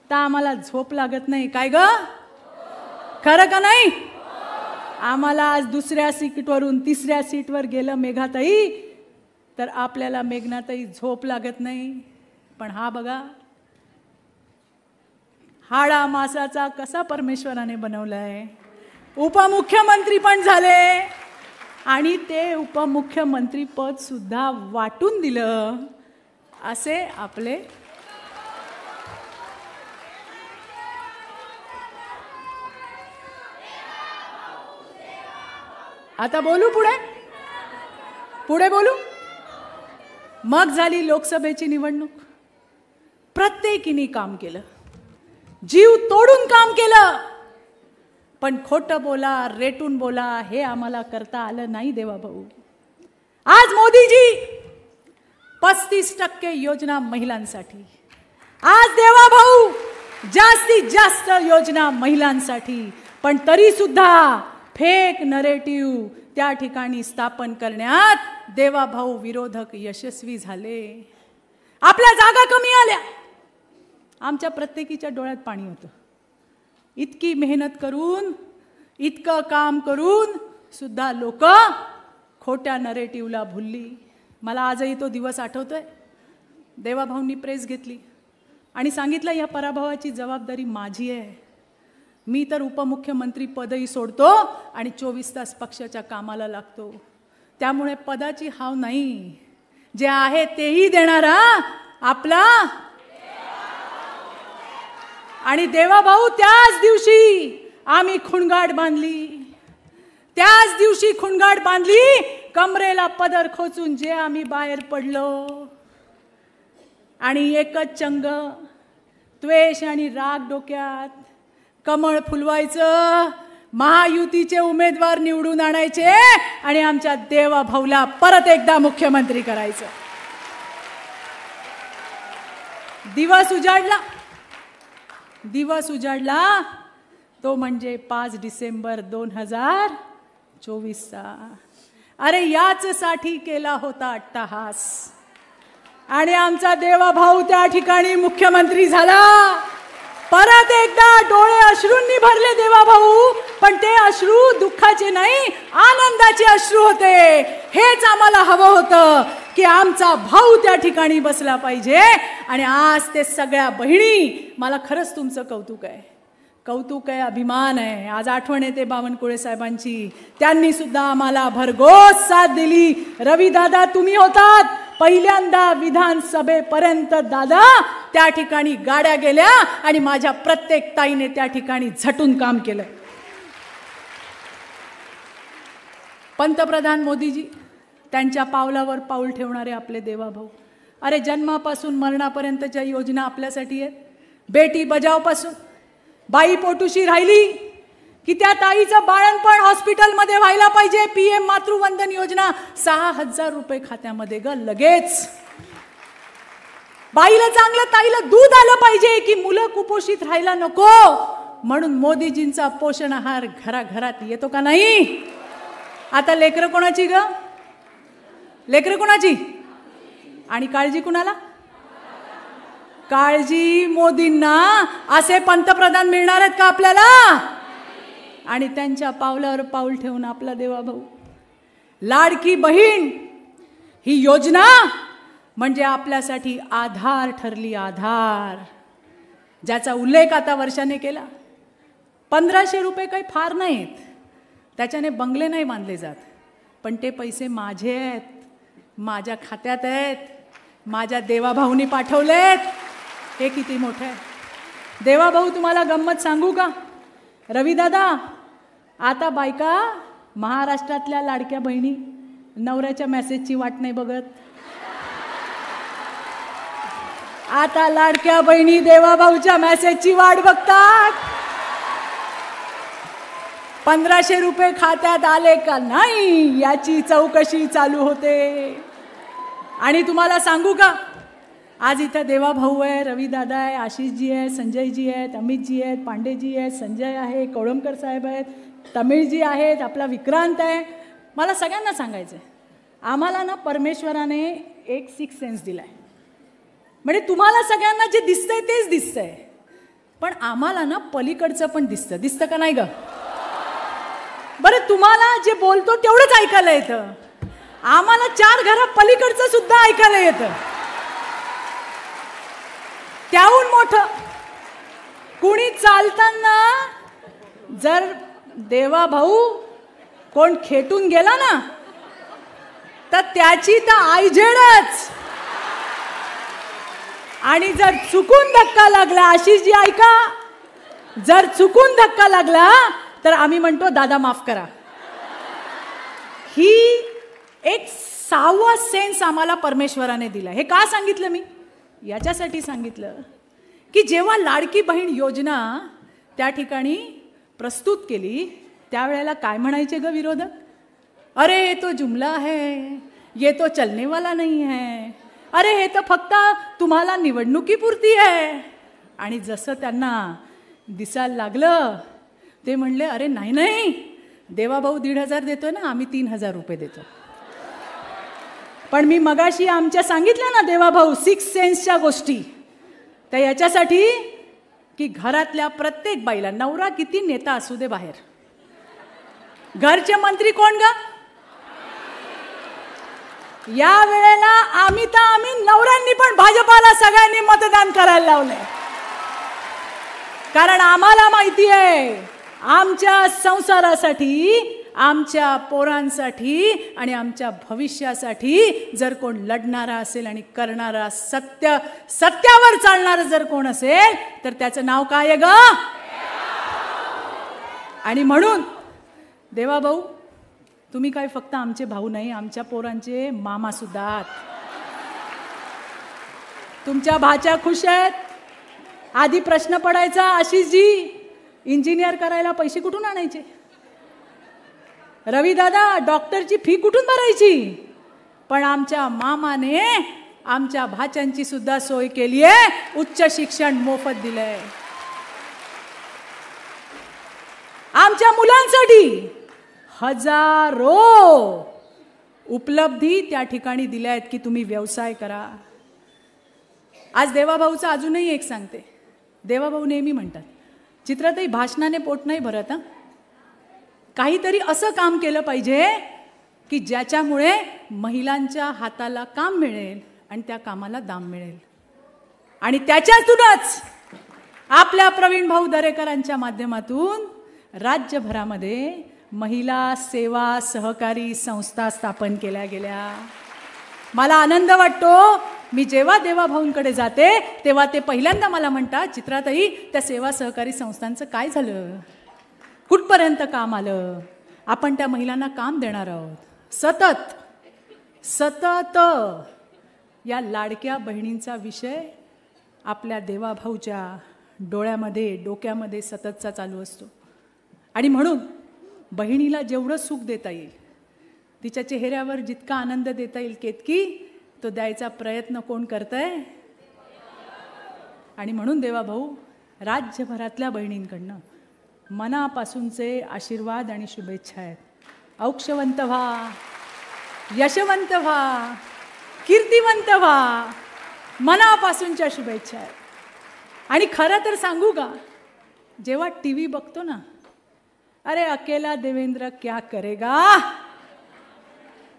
तर आम्हाला झोप लागत नाही. काय ग, खरं का नाही? आम्हाला आज दुसऱ्या सीटवरून तिसऱ्या सीटवर गेलं मेघाताई, तर आपल्याला मेघनाताई झोप लागत नाही. पण हा बघा, हाडा मासाचा कसा परमेश्वराने बनवलाय. उपमुख्यमंत्री पण झाले आणि ते उपमुख्यमंत्री पद सुद्धा वाटून दिलं. असे आपले आता बोलू, पुढे बोलू. मग झाली लोकसभेची निवडणूक. प्रत्येकीने काम केलं, जीव तोडून काम केलं, पण खोटं बोला, रेटून बोला हे आम्हाला करता आलं नाही देवाभाऊ. आज मोदीजी 35% योजना महिलांसाठी, आज देवाभाऊ जास्तीत जास्त योजना महिलांसाठी. पण तरी सुद्धा फेक नरेटिव्ह त्या ठिकाणी स्थापन करण्यात देवाभाऊ विरोधक यशस्वी झाले. आपल्या जागा कमी आल्या, आमच्या प्रत्येकीच्या डोळ्यात पाणी होतं. इतकी मेहनत करून, इतकं काम करून सुद्धा लोक खोट्या नरेटिव्हला भुलली. मला आजही तो दिवस आठवतोय. देवाभाऊंनी प्रेस घेतली आणि सांगितलं, या पराभवाची जबाबदारी माझी आहे. मी तर उपमुख्यमंत्री पदही सोडतो आणि 24 तास पक्षाच्या कामाला लागतो. त्यामुळे पदाची हाव नाही, जे आहे तेही देणारा आपला. आणि देवाभाऊ, त्याच दिवशी आम्ही खुणगाड बांधली, कमरेला पदर खोचून जे आम्ही बाहेर पडलो आणि एकच चंग त्वेष आणि राग डोक्यात, कमळ फुलवायचं, महायुतीचे उमेदवार निवडून आणायचे आणि आमच्या देवा भाऊला परत एकदा मुख्यमंत्री करायचं. दिवस उजाडला तो म्हणजे 5 डिसेंबर 2024चा. अरे याच साठी केला होता अट्टहास आणि आमचा देवा भाऊ त्या ठिकाणी मुख्यमंत्री झाला. परत एकदा डोळे अश्रूंनी भरले देवा भाऊ, पण ते अश्रू दुःखाचे नाही, आनंदाचे अश्रू होते. हेच आम्हाला हवं होतं की आमचा भाऊ त्या ठिकाणी बसला पाहिजे. आणि आज ते सगळ्या बहिणी, मला खरंच तुमचं कौतुक आहे, अभिमान आहे. आज आठवण येते बावनकुळे साहेबांची, त्यांनी सुद्धा आम्हाला भरघोस साथ दिली. रवी दादा तुम्ही होतात पहिल्यांदा विधानसभेपर्यंत, दादा त्या ठिकाणी गाड्या गेल्या आणि माझ्या प्रत्येक ताईने त्या ठिकाणी झटून काम केलं. पंतप्रधान मोदीजी, त्यांच्या पावलावर पाऊल ठेवणारे आपले देवाभाऊ. अरे जन्मापासून मरणापर्यंतच्या योजना आपल्यासाठी आहेत. बेटी बचाव पासून, बाई पोटुशी राहिली की त्या ताईचं बाळणपण हॉस्पिटलमध्ये व्हायला पाहिजे, PM मातृवंदन योजना 6,000 रुपये खात्यामध्ये ग लगेच. बाईला चांगलं, ताईला दूध आलं पाहिजे की मुलं कुपोषित राहायला नको, म्हणून मोदीजींचा पोषण आहार घराघरात येतो का नाही. आता लेकरं कोणाची ग, लेकरं कोणाची आणि काळजी कुणाला. काळजी मोदींना. असे पंतप्रधान मिळणार आहेत का आपल्याला. आणि त्यांच्या पावलावर पाऊल ठेवून आपला देवाभाऊ. लाडकी बहीण ही योजना म्हणजे आपल्यासाठी आधार ठरली, आधार, ज्याचा उल्लेख आता वर्षाने केला. 1500 रुपये काही फार नाहीत, त्याच्याने बंगले नाही बांधले जात, पण ते पैसे माझे आहेत, माझ्या खात्यात आहेत, माझ्या देवाभाऊनी पाठवलेत. हे किती मोठं आहे. देवाभाऊ तुम्हाला गंमत सांगू का रवी दादा, आता बायका महाराष्ट्रातल्या लाडक्या बहिणी नवऱ्याच्या मेसेजची वाट नाही बघत. आता लाडक्या बहिणी देवाभाऊच्या मेसेजची वाट बघतात. 1500 रुपये खात्यात आले का नाही याची चौकशी चालू होते. आणि तुम्हाला सांगू का, आज इथं देवाभाऊ आहे, रवी दादा आहे, आशिषजी आहे, संजयजी आहेत, अमितजी आहेत, पांडेजी आहेत, संजय आहे, कवळमकर साहेब आहेत, तमिळजी आहेत, आपला विक्रांत आहे. मला सगळ्यांना सांगायचं आहे, आम्हाला ना परमेश्वराने एक 6 सेन्स दिलाय. म्हणजे तुम्हाला सगळ्यांना जे दिसतंय तेच दिसतंय, पण आम्हाला ना पलीकडचं पण दिसतं का नाही ग. बरं तुम्हाला जे बोलतो तेवढंच ऐकायला येतं, आम्हाला 4 घरा पलीकडचं सुद्धा ऐकायला येतं. त्याहून मोठं, कुणी चालताना जर देवा भाऊ कोण खेटून गेला ना तर त्याची तर आयझेडच. आणि जर चुकून धक्का लागला, आशिषजी ऐका, जर चुकून धक्का लागला तर आम्ही म्हणतो दादा माफ करा. ही एक 6वा सेन्स आम्हाला परमेश्वराने दिला. हे का सांगितलं मी, याच्यासाठी सांगितलं की जेव्हा लाडकी बहीण योजना त्या ठिकाणी प्रस्तुत केली त्यावेळेला काय म्हणायचे ग विरोधक, अरे ये तो जुमला है, ये तो चलने वाला नहीं है, अरे हे तर फक्त तुम्हाला निवडणुकीपुरती आहे. आणि जसं त्यांना दिसायला लागलं ते म्हणले अरे नाही नाही, देवाभाऊ 1,500 देतोय ना, आम्ही 3,000 रुपये देतो. पण मी मगाशी आमच्या सांगितल्या ना देवाभाऊ 6 सेन्सच्या गोष्टी, तर याच्यासाठी की घरातल्या प्रत्येक बाईला, नवरा किती नेता असू दे बाहेर, घरचे मंत्री कोण ग, या वेळेला आम्ही नवऱ्यांनी पण भाजपाला सगळ्यांनी मतदान करायला लावलंय. कारण आम्हाला माहिती आहे आमच्या संसारासाठी, आमच्या पोरांसाठी आणि आमच्या भविष्यासाठी जर कोण लढणारा असेल आणि करणारा, सत्यावर चालणारा जर कोण असेल तर त्याचं नाव काय आहे ग. आणि म्हणून देवाभाऊ तुम्ही काय फक्त आमचे भाऊ नाही, आमच्या पोरांचे मामा सुद्धा आहात. तुमच्या भाच्या खुश आहेत, आधी प्रश्न पडायचा, आशिषजी इंजिनियर करायला पैसे कुठून आणायचे? रवी दादा डॉक्टरची फी कुठून भरायची? पण आमच्या मामाने आमच्या भाच्यांची सुद्धा सोय केली आहे, उच्च शिक्षण मोफत दिलंय. आमच्या मुलांसाठी हजारो उपलब्धी त्या ठिकाणी दिल्या आहेत की तुम्ही व्यवसाय करा. आज देवाभाऊचं अजूनही एक सांगते. देवाभाऊ नेहमी म्हणतात, चित्राताई भाषणाने पोट नाही भरत, काहीतरी असं काम केलं पाहिजे की ज्याच्यामुळे महिलांच्या हाताला काम मिळेल आणि त्या कामाला दाम मिळेल. आणि त्याच्यातूनच आपल्या प्रवीण भाऊ दरेकरांच्या माध्यमातून राज्यभरामध्ये महिला सेवा सहकारी संस्था स्थापन केल्या गेल्या. मला आनंद वाटतो, मी जेव्हा देवाभाऊंकडे जाते तेव्हा ते पहिल्यांदा मला म्हणतात, चित्राताई त्या सेवा सहकारी संस्थांचं काय झालं, कुठपर्यंत काम आलं? आपण त्या महिलांना काम देणार आहोत. सतत सतत या लाडक्या बहिणींचा विषय आपल्या देवाभाऊच्या डोळ्यामध्ये डोक्यामध्ये सततचा चालू असतो. आणि म्हणून बहिणीला जेवढं सुख देता येईल, तिच्या चेहऱ्यावर जितका आनंद देता येईल केतकी, तो द्यायचा प्रयत्न कोण करतंय? आणि म्हणून देवाभाऊ राज्यभरातल्या बहिणींकडनं मनापासूनचे आशीर्वाद आणि शुभेच्छा आहेत. औक्षवंत व्हा, यशवंत व्हा, कीर्तिवंत व्हा, मनापासूनच्या शुभेच्छा आहेत. आणि खरं तर सांगू का, जेव्हा टीव्ही बघतो ना, अरे अकेला देवेंद्र क्या करेगा,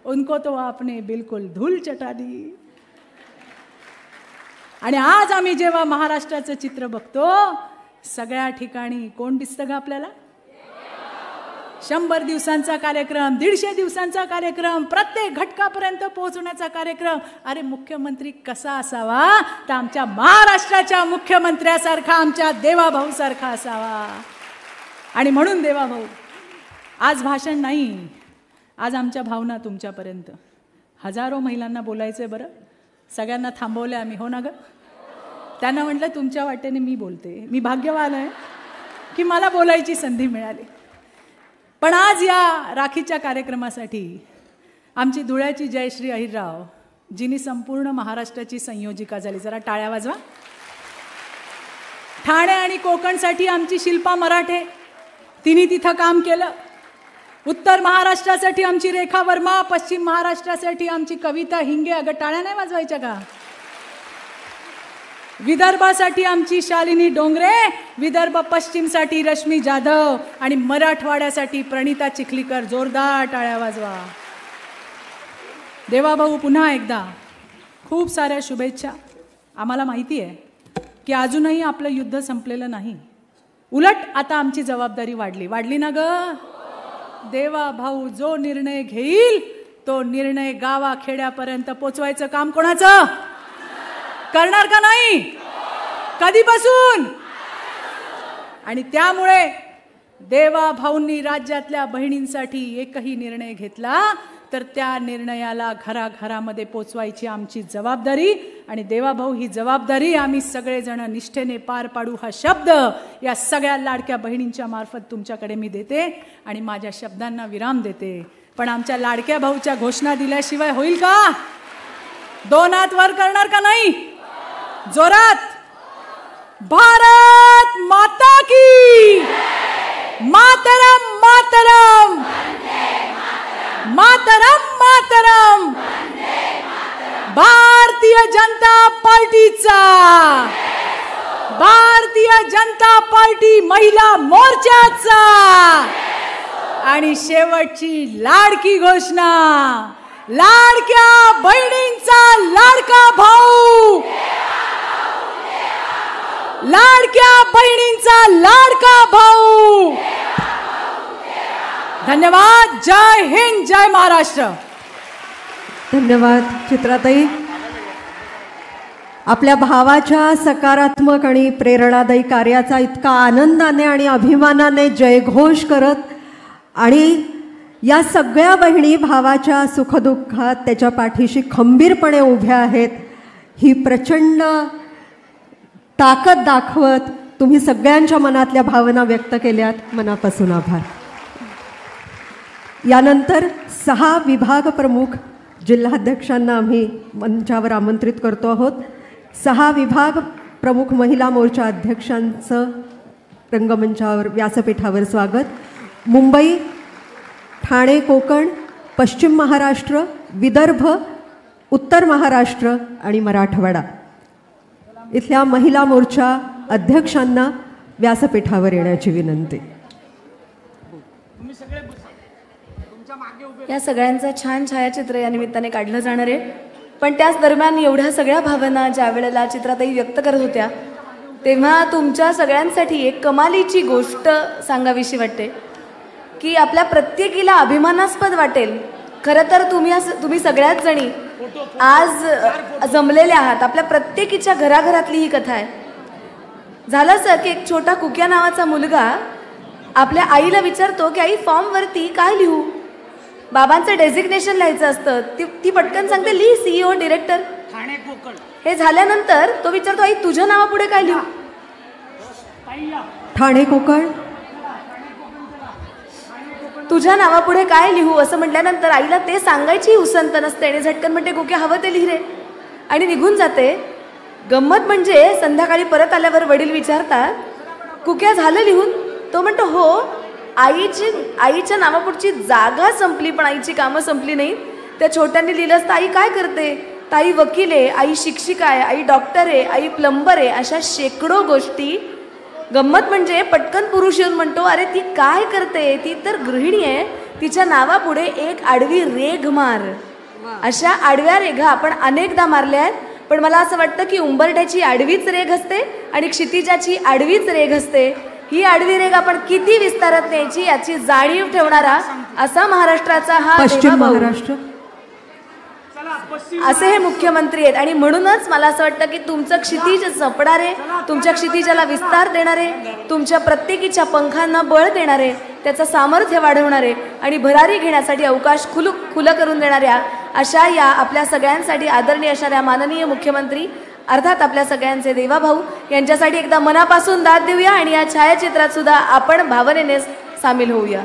उनको तो आपने बिल्कुल धूल चटा दी. आणि आज आम्ही जेव्हा महाराष्ट्राचं चित्र बघतो, सगळ्या ठिकाणी कोण दिसतं का आपल्याला? 100 दिवसांचा कार्यक्रम, 150 दिवसांचा कार्यक्रम, प्रत्येक घटकापर्यंत पोहोचण्याचा कार्यक्रम. अरे मुख्यमंत्री कसा असावा? तर आमच्या महाराष्ट्राच्या मुख्यमंत्र्यासारखा, आमच्या देवाभाऊ सारखा असावा. आणि म्हणून देवाभाऊ, आज भाषण नाही, आज आमच्या भावना तुमच्यापर्यंत. हजारो महिलांना बोलायचंय बरं, सगळ्यांना थांबवलं आम्ही, हो ना ग? त्यांना म्हटलं तुमच्या वाटेने मी बोलते. मी भाग्यवान आहे की मला बोलायची संधी मिळाली. पण आज या राखीच्या कार्यक्रमासाठी आमची धुळ्याची जयश्री अहिरराव, जिनी संपूर्ण महाराष्ट्राची संयोजिका झाली, जरा टाळ्या वाजवा. ठाणे आणि कोकणसाठी आमची शिल्पा मराठे, तिने तिथं काम केलं. उत्तर महाराष्ट्रासाठी आमची रेखा वर्मा, पश्चिम महाराष्ट्रासाठी आमची कविता हिंगे. अगं टाळ्या नाही वाजवायच्या का? विदर्भासाठी आमची शालिनी डोंगरे, विदर्भ पश्चिमसाठी रश्मी जाधव आणि मराठवाड्यासाठी प्रणिता चिखलीकर. जोरदार टाळ्या वाजवा. देवाभाऊ पुन्हा एकदा खूप साऱ्या शुभेच्छा. आम्हाला माहिती आहे की अजूनही आपलं युद्ध संपलेलं नाही, उलट आता आमची जबाबदारी वाढली ना ग? देवाभाऊ जो निर्णय घेईल तो निर्णय गावाखेड्यापर्यंत पोचवायचं काम कोणाचं? करणार का नाही? कधीपासून? आणि त्यामुळे देवाभाऊंनी राज्यातल्या बहिणींसाठी एकही निर्णय घेतला तर त्या निर्णयाला घराघरामध्ये पोचवायची आमची जबाबदारी. आणि देवाभाऊ ही जबाबदारी आम्ही सगळेजण निष्ठेने पार पाडू, हा शब्द या सगळ्या लाडक्या बहिणींच्या मार्फत तुमच्याकडे मी देते आणि माझ्या शब्दांना विराम देते. पण आमच्या लाडक्या भाऊच्या घोषणा दिल्याशिवाय होईल का? 2 हात वर करणार का नाही? जोरात. भारत माता की मातरम मातरम मातरम मातरम. भारतीय जनता पार्टीचा, भारतीय जनता पार्टी महिला मोर्चाचा. आणि शेवटची लाडकी घोषणा, लाडक्या बहिणींचा लाडका भाऊ, लाडक्या बहिणींचा लाडका भाऊ. धन्यवाद. जय हिंद, जय महाराष्ट्र. धन्यवाद चित्राताई. आपल्या भावाच्या सकारात्मक आणि प्रेरणादायी कार्याचा इतका आनंदाने आणि अभिमानाने जयघोष करत आणि या सगळ्या बहिणी भावाच्या सुखदुःखात त्याच्या पाठीशी खंबीरपणे उभ्या आहेत, ही प्रचंड ताकद दाखवत तुम्ही सगळ्यांच्या मनातल्या भावना व्यक्त केल्यात, मनापासून आभार. यानंतर 6 विभाग प्रमुख जिल्हाध्यक्षांना आम्ही मंचावर आमंत्रित करतो आहोत. 6 विभाग प्रमुख महिला मोर्चा अध्यक्षांचं रंगमंचावर व्यासपीठावर स्वागत. मुंबई, ठाणे कोकण, पश्चिम महाराष्ट्र, विदर्भ, उत्तर महाराष्ट्र आणि मराठवाडा इथल्या महिला मोर्चा अध्यक्षांना व्यासपीठावर येण्याची विनंती. या सगळ्यांचं छान छायाचित्र या निमित्ताने काढलं जाणार आहे. पण त्याच दरम्यान एवढ्या सगळ्या भावना ज्या वेळेला चित्राताई व्यक्त करत होत्या तेव्हा तुमच्या सगळ्यांसाठी एक कमालीची गोष्ट सांगावीशी वाटते की आपल्या प्रत्येकीला अभिमानास्पद वाटेल. खरं तर तुम्ही सगळ्याच जणी आज जमलेल्या आहात. आपल्या प्रत्येकीच्या घराघरातली ही कथा आहे. झालं असं की एक छोटा कुक्या नावाचा मुलगा आपल्या आईला विचारतो की आई फॉर्मवरती काय लिहू. बाबांचं डेझिग्नेशन लिहायचं असतं. ती पटकन सांगते लिही CEO डिरेक्टर. हे झाल्यानंतर तो विचारतो आई तुझ्या नावापुढे काय लिहू. ठाणे कोकण तुझ्या नावापुढे काय लिहू असं म्हटल्यानंतर आईला ते सांगायची उसंत नसते आणि झटकन म्हणते कुक्या हवं ते लिहि रे आणि निघून जाते. गंमत म्हणजे संध्याकाळी परत आल्यावर वडील विचारतात कुक्या झालं लिहून. तो म्हणतो हो आईच्या नावापुढची जागा संपली पण आईची कामं संपली नाही. त्या छोट्यांनी लिहिलं असतं आई काय करते, तर आई वकील आहे, आई शिक्षिका आहे, आई डॉक्टर आहे, आई प्लंबर आहे. अशा शेकडो गोष्टी. गंमत म्हणजे पटकन पुरुष येऊन म्हणतो अरे ती काय करते, ती तर गृहिणी आहे, तिच्या नावापुढे एक आडवी रेघ मार. अशा आडव्या रेघा आपण अनेकदा मारल्या आहेत. पण मला असं वाटतं की उंबरठ्याची आडवीच रेघ असते आणि क्षितिजाची आडवीच रेघ असते. ही आडवी रेघ आपण किती विस्तारात न्यायची याची जाणीव ठेवणारा असा महाराष्ट्राचा हा पश्चिम महाराष्ट्र असे हे मुख्यमंत्री आहेत. आणि म्हणूनच मला असं वाटतं की तुमचं क्षितिज जपणारे, तुमच्या क्षितिजाला विस्तार देणारे, तुमच्या प्रत्येकीच्या पंखांना बळ देणारे, त्याचं सामर्थ्य वाढवणारे आणि भरारी घेण्यासाठी अवकाश खुलं करून देणाऱ्या अशा या आपल्या सगळ्यांसाठी आदरणीय असणाऱ्या माननीय मुख्यमंत्री अर्थात आपल्या सगळ्यांचे देवाभाऊ यांच्यासाठी एकदा मनापासून दाद देऊया आणि या छायाचित्रात सुद्धा आपण भावनेने सामील होऊया.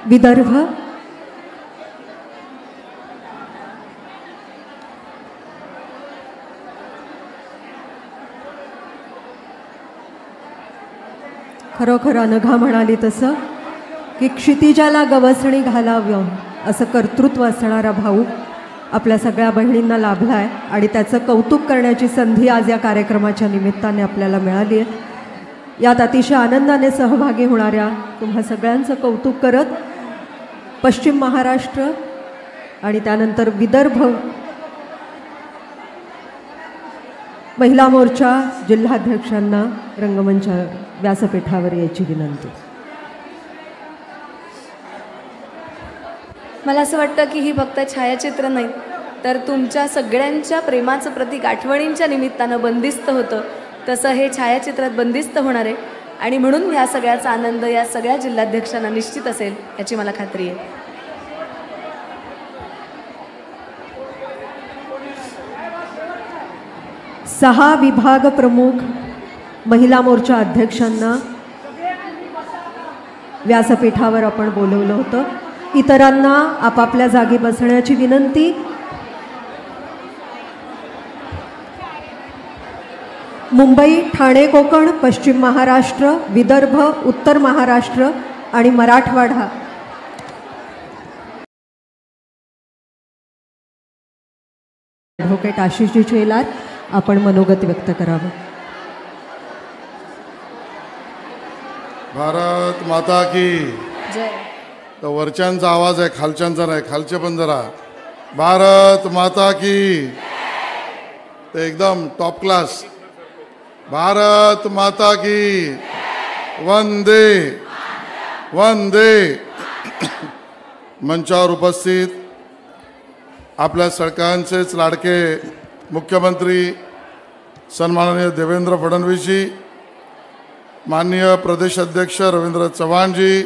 विदर्भ, खरोखर अनघा म्हणाली तसं की क्षितिजाला गवसणी घालावं असं कर्तृत्व असणारा भाऊ आपल्या सगळ्या बहिणींना लाभला आहे आणि त्याचं कौतुक करण्याची संधी आज या कार्यक्रमाच्या निमित्ताने आपल्याला मिळाली आहे. यात अतिशय आनंदाने सहभागी होणाऱ्या तुम्हा सगळ्यांचं कौतुक करत पश्चिम महाराष्ट्र आणि त्यानंतर विदर्भ महिला मोर्चा जिल्हाध्यक्षांना रंगमंच व्यासपीठावर यायची विनंती. मला असं वाटतं की ही फक्त छायाचित्र नाही तर तुमच्या सगळ्यांच्या प्रेमाचं प्रतीक आठवणींच्या निमित्तानं बंदिस्त होतं तसं हे छायाचित्रात बंदिस्त होणार आहे. आणि म्हणून ह्या सगळ्याचा आनंद या सगळ्या जिल्हाध्यक्षांना निश्चित असेल याची मला खात्री आहे. सहा विभाग प्रमुख महिला मोर्चा अध्यक्षांना व्यासपीठावर आपण बोलवलं होतं. इतरांना आपापल्या जागी बसण्याची विनंती. मुंबई, ठाणे कोकण, पश्चिम महाराष्ट्र, विदर्भ, उत्तर महाराष्ट्र आणि मराठवाडा ॲडव्होकेट आशिषजी शेलार आपण मनोगत व्यक्त करावं. भारत माता की जय. तर वरच्यांचा आवाज आहे, खालच्यांचा नाही. खालचे पण जरा भारत माता की. ते एकदम टॉप क्लास. भारत माता की. वंदे वंदे. मंचावर उपस्थित आपल्या सगळ्यांचेच लाडके मुख्यमंत्री सन्माननीय देवेंद्र फडणवीसजी, माननीय प्रदेश अध्यक्ष रवींद्र चव्हाणजी,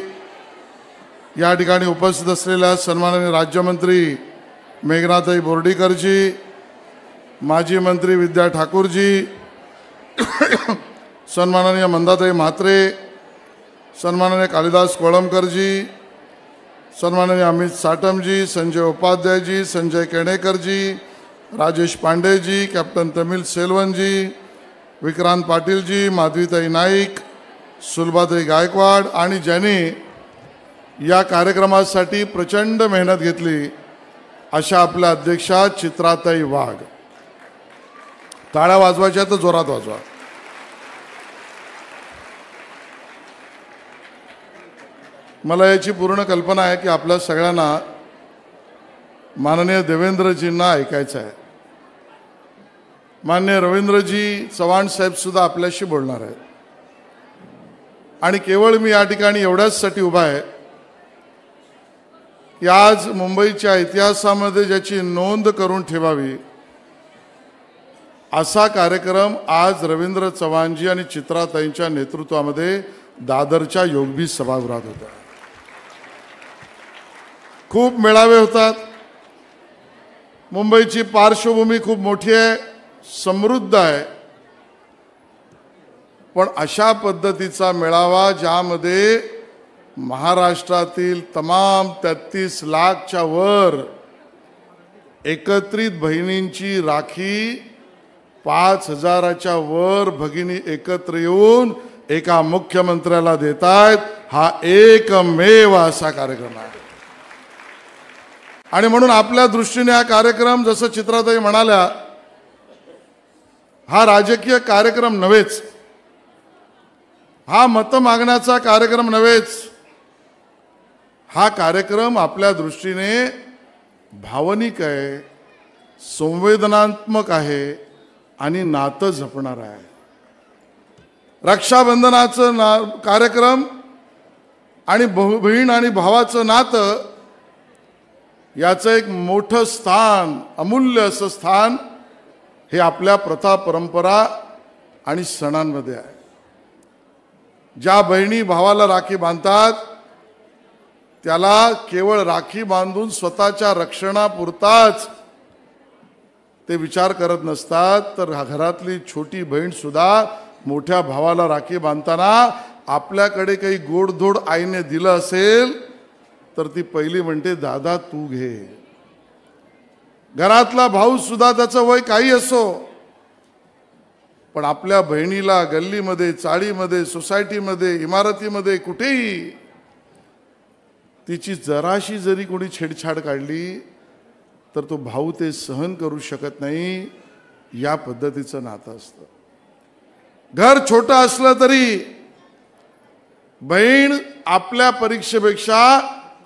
या ठिकाणी उपस्थित असलेल्या सन्माननीय राज्यमंत्री मेघनाताई बोर्डीकरजी, माजी मंत्री विद्या ठाकूरजी, सन्माननीय मंदाताई म्हात्रे, सन्माननीय कालिदास कोळंबकरजी, सन्माननीय अमित साटमजी, संजय उपाध्यायजी, संजय केणेकरजी, राजेश पांडेजी, कॅप्टन तमिल सेल्वनजी, विक्रांत पाटीलजी, माधवीताई नाईक, सुलभाताई गायकवाड आणि ज्यांनी या कार्यक्रमासाठी प्रचंड मेहनत घेतली अशा आपल्या अध्यक्षा चित्राताई वाघ. टाळ्या वाजवायच्या तर जोरात वाजवा. मला याची पूर्ण कल्पना आहे की आपल्या सगळ्यांना माननीय देवेंद्रजींना ऐकायचं आहे. माननीय रवींद्रजी चव्हाण साहेब सुद्धा आपल्याशी बोलणार आहेत. आणि केवळ मी या ठिकाणी एवढ्याचसाठी उभा आहे की आज मुंबईच्या इतिहासामध्ये ज्याची नोंद करून ठेवावी असा कार्यक्रम आज रवींद्र चव्हाणजी आणि चित्राताईंच्या नेतृत्वामध्ये दादरच्या योगबी सभागृहात होता. खूप मेळावे होतात. मुंबईची पार्श्वभूमी खूप मोठी आहे, समृद्ध आहे. पण अशा पद्धतीचा मेळावा ज्यामध्ये महाराष्ट्रातील तमाम 33 लाखच्या वर एकत्रित बहिणींची राखी 5000च्या वर भगिनी एकत्र येऊन एका मुख्यमंत्र्याला देतायत, हा एकमेव असा कार्यक्रम आहे. आणि म्हणून आपल्या दृष्टीने हा कार्यक्रम, जसं चित्राताई म्हणाल्या, हा राजकीय कार्यक्रम नव्हेच, हा मत मागण्याचा कार्यक्रम नव्हेच, हा कार्यक्रम आपल्या दृष्टीने भावनिक आहे, संवेदनात्मक आहे आणि नातं जपणार आहे. रक्षाबंधनाचं कार्यक्रम आणि बहीण आणि भावाचं नातं याचं एक मोठं स्थान, अमूल्य असं स्थान हे आपल्या प्रथा परंपरा आणि सणांमध्ये आहे. ज्या बहिणी भावाला राखी बांधतात त्याला केवळ राखी बांधून स्वतःच्या रक्षणापुरताच ते विचार करत नसतात, तर घरातली छोटी बहीण सुद्धा मोठ्या भावाला राखी बांधताना आपल्याकडे काही गोडधोड आईने दिलं असेल तर ती पहिली म्हणते, दादा तू घे. घरातला भाऊ सुद्धा त्याचं वय काही असो, पण आपल्या बहिणीला गल्लीमध्ये, चाळीमध्ये, सोसायटीमध्ये, इमारतीमध्ये, कुठेही तिची जराशी जरी कोणी छेडछाड काढली तर तो भाऊ ते सहन करू शकत नाही. या पद्धतीचं नातं असतं. घर छोटं असलं तरी बहीण आपल्या परीक्षेपेक्षा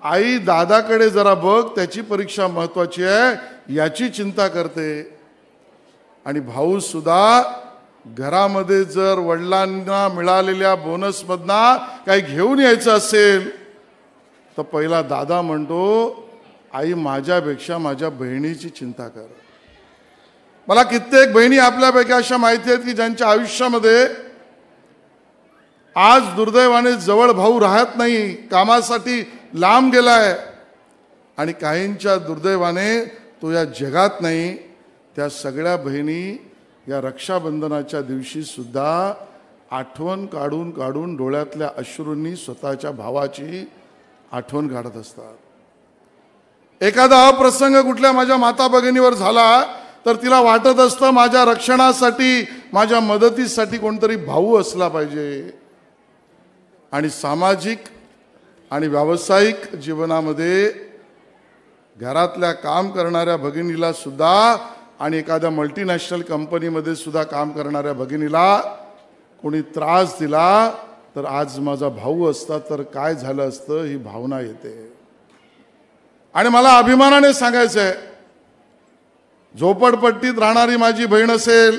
आई दादाकडे जरा बघ, त्याची परीक्षा महत्वाची आहे याची चिंता करते. आणि भाऊ सुद्धा घरामध्ये जर वडिलांना मिळालेल्या बोनसमधना काही घेऊन यायचं असेल तर पहिला दादा म्हणतो, आई माझ्यापेक्षा माझ्या बहिणीची चिंता कर. मला कित्येक बहिणी आपल्यापैकी अशा माहिती आहेत की ज्यांच्या आयुष्यामध्ये आज दुर्दैवाने जवळ भाऊ राहत नाही, कामासाठी लांब गेलाय. आणि काहींच्या दुर्दैवाने तो या जगात नाही. त्या सगळ्या बहिणी या रक्षाबंधनाच्या दिवशी सुद्धा आठवण काढून काढून डोळ्यातल्या अश्रूंनी स्वतःच्या भावाची आठवण काढत असतात. एखादा अप्रसंग कुठल्या माझ्या माता भगिनीवर झाला तर तिला वाटत असतं माझ्या रक्षणासाठी, माझ्या मदतीसाठी कोणतरी भाऊ असला पाहिजे. आणि सामाजिक आणि व्यावसायिक जीवनामध्ये घरातल्या काम करणाऱ्या भगिनीला सुद्धा आणि एखाद्या मल्टीनॅशनल कंपनीमध्ये सुद्धा काम करणाऱ्या भगिनीला कोणी त्रास दिला तर आज माझा भाऊ असता तर काय झालं असतं ही भावना येते. आणि मला अभिमानाने सांगायचं आहे, झोपडपट्टीत राहणारी माझी बहीण असेल,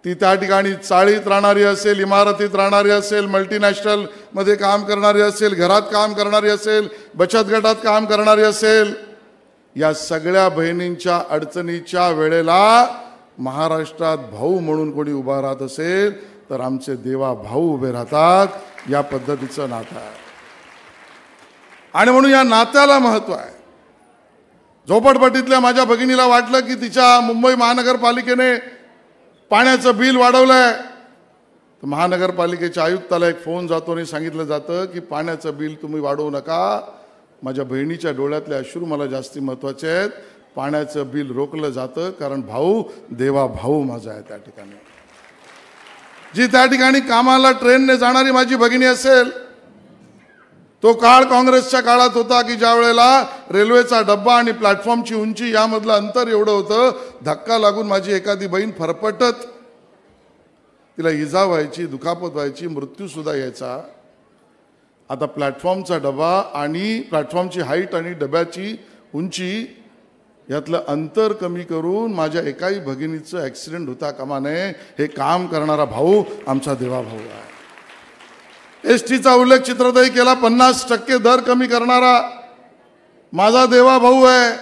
ती त्या ठिकाणी चाळीत राहणारी असेल, इमारतीत राहणारी असेल, मल्टीनॅशनल मध्ये काम करणारी असेल, घरात काम करणारी असेल, बचत गटात काम करणारी असेल, या सगळ्या बहिणींच्या अडचणीच्या वेळेला महाराष्ट्रात भाऊ म्हणून कोणी उभा राहत असेल तर आमचे देवा भाऊ उभे राहतात. या पद्धतीचं नातं आहे आणि म्हणून या नात्याला महत्त्व आहे. झोपडपट्टीतल्या माझ्या भगिनीला वाटलं की तिच्या मुंबई महानगरपालिकेने पाण्याचं बिल वाढवलंय, तर महानगरपालिकेच्या आयुक्ताला एक फोन जातो आणि सांगितलं जातं की पाण्याचं बिल तुम्ही वाढवू नका. माझ्या बहिणीच्या डोळ्यातले अश्रू मला जास्ती महत्त्वाचे आहेत. पाण्याचं बिल रोखलं जातं कारण भाऊ देवा भाऊ माझा आहे. त्या ठिकाणी जी त्या ठिकाणी कामाला ट्रेनने जाणारी माझी भगिनी असेल, तो काळ काँग्रेसच्या काळात होता की ज्या वेळेला रेल्वेचा डब्बा आणि प्लॅटफॉर्मची उंची यामधलं अंतर एवढं होतं, धक्का लागून माझी एखादी बहीण फरफटत तिला इजा व्हायची, दुखापत व्हायची, मृत्यूसुद्धा यायचा. आता प्लॅटफॉर्मचा डबा आणि प्लॅटफॉर्मची हाईट आणि डब्याची उंची यातलं अंतर कमी करून माझ्या एकाही भगिनीचं ॲक्सिडेंट होता कामा नये. हे काम करणारा भाऊ आमचा देवा भाऊ आहे. एसटीचा उल्लेख चित्रताई केला. 50% दर कमी करणारा माझा देवा भाऊ आहे.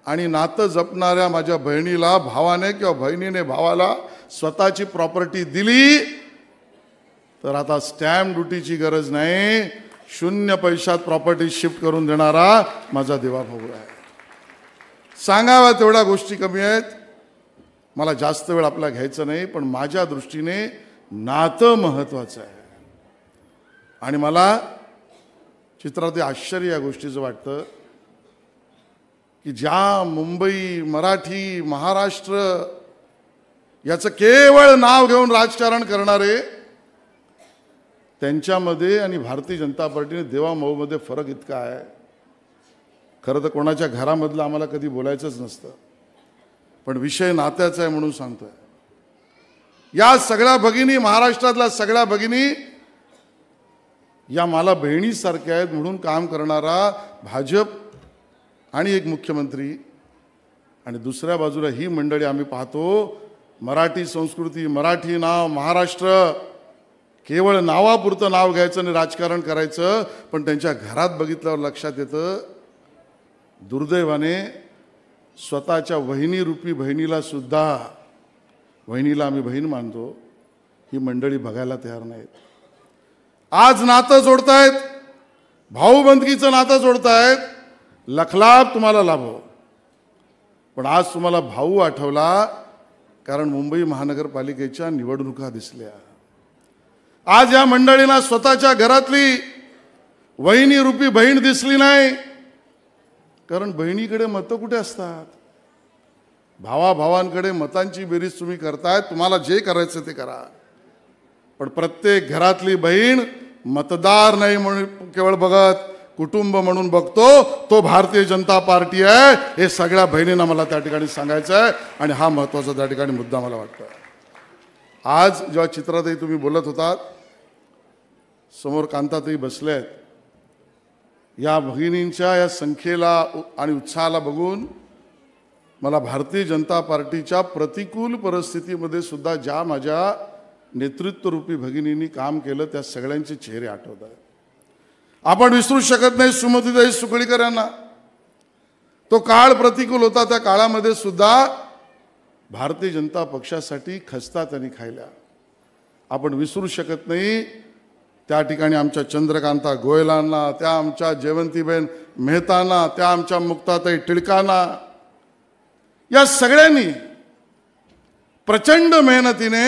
आणि नातं जपणाऱ्या माझ्या बहिणीला भावाने किंवा बहिणीने भावाला स्वतःची प्रॉपर्टी दिली तर आता स्टॅम्प ड्युटीची गरज नाही, 0 पैशात प्रॉपर्टी शिफ्ट करून देणारा माझा देवा भाऊ आहे. सांगाव्या तेवढ्या गोष्टी कमी आहेत. मला जास्त वेळ आपला घ्यायचं नाही, पण माझ्या दृष्टीने नातं महत्त्वाचं आहे. आणि मला चित्रात आश्चर्य या गोष्टीचं वाटतं की ज्या मुंबई, मराठी, महाराष्ट्र याचं केवळ नाव घेऊन राजकारण करणारे, त्यांच्यामध्ये आणि भारतीय जनता पार्टीने देवाभाऊमध्ये फरक इतका आहे. खरं तर कोणाच्या घरामधलं आम्हाला कधी बोलायचंच नसतं, पण विषय नात्याचा आहे म्हणून सांगतोय. या सगळ्या भगिनी, महाराष्ट्रातल्या सगळ्या भगिनी या मला बहिणीसारख्या आहेत म्हणून काम करणारा भाजप आणि एक मुख्यमंत्री, आणि दुसऱ्या बाजूला ही मंडळी आम्ही पाहतो. मराठी संस्कृती, मराठी नाव, महाराष्ट्र, केवळ नावापुरतं नाव घ्यायचं आणि राजकारण करायचं. पण त्यांच्या घरात बघितल्यावर लक्षात येतं, दुर्दैवाने स्वतःच्या वहिनीरूपी बहिणीला सुद्धा, वहिनीला आम्ही बहीण मानतो, ही मंडळी बघायला तयार नाहीत. आज नातं जोडतायत, भाऊबंदकीचं नातं जोडतायत, लखलाभ तुम्हाला लाभो. पण आज तुम्हाला भाऊ आठवला कारण मुंबई महानगरपालिकेच्या निवडणुका दिसल्या. आज या मंडळींना स्वतःच्या घरातली वहिनीरूपी बहीण दिसली नाही, कारण बहिणीकडे मतं कुठे असतात. भावाभावांकडे मतांची बेरीज तुम्ही करताय, तुम्हाला जे करायचं ते करा. पण प्रत्येक घरातली बहीण मतदार नाही म्हणून केवळ बघत, कुटुंब म्हणून बघतो, तो भारतीय जनता पार्टी आहे. हे सगळ्या बहिणींना मला त्या ठिकाणी सांगायचं आहे आणि हा महत्त्वाचा त्या ठिकाणी मुद्दा मला वाटतो. आज जेव्हा चित्रातही तुम्ही बोलत होतात, समोर कांताताई बसल्या आहेत. या भगिनींच्या या संख्येला आणि उत्साहाला बघून मला भारतीय जनता पार्टीच्या प्रतिकूल परिस्थितीमध्ये सुद्धा ज्या माझ्या नेतृत्वरूपी भगिनींनी काम केलं त्या सगळ्यांचे चेहरे आठवत आहेत. आपण विसरू शकत नाही सुमतीताई सुकळीकर यांना. तो काळ प्रतिकूल होता, त्या काळामध्ये सुद्धा भारतीय जनता पक्षासाठी खस्ता त्यांनी खायल्या. आपण विसरू शकत नाही त्या ठिकाणी आमच्या चंद्रकांता गोयलांना, त्या आमच्या जयवंतीबेन मेहतांना, त्या आमच्या मुक्ताताई टिळकांना. या सगळ्यांनी प्रचंड मेहनतीने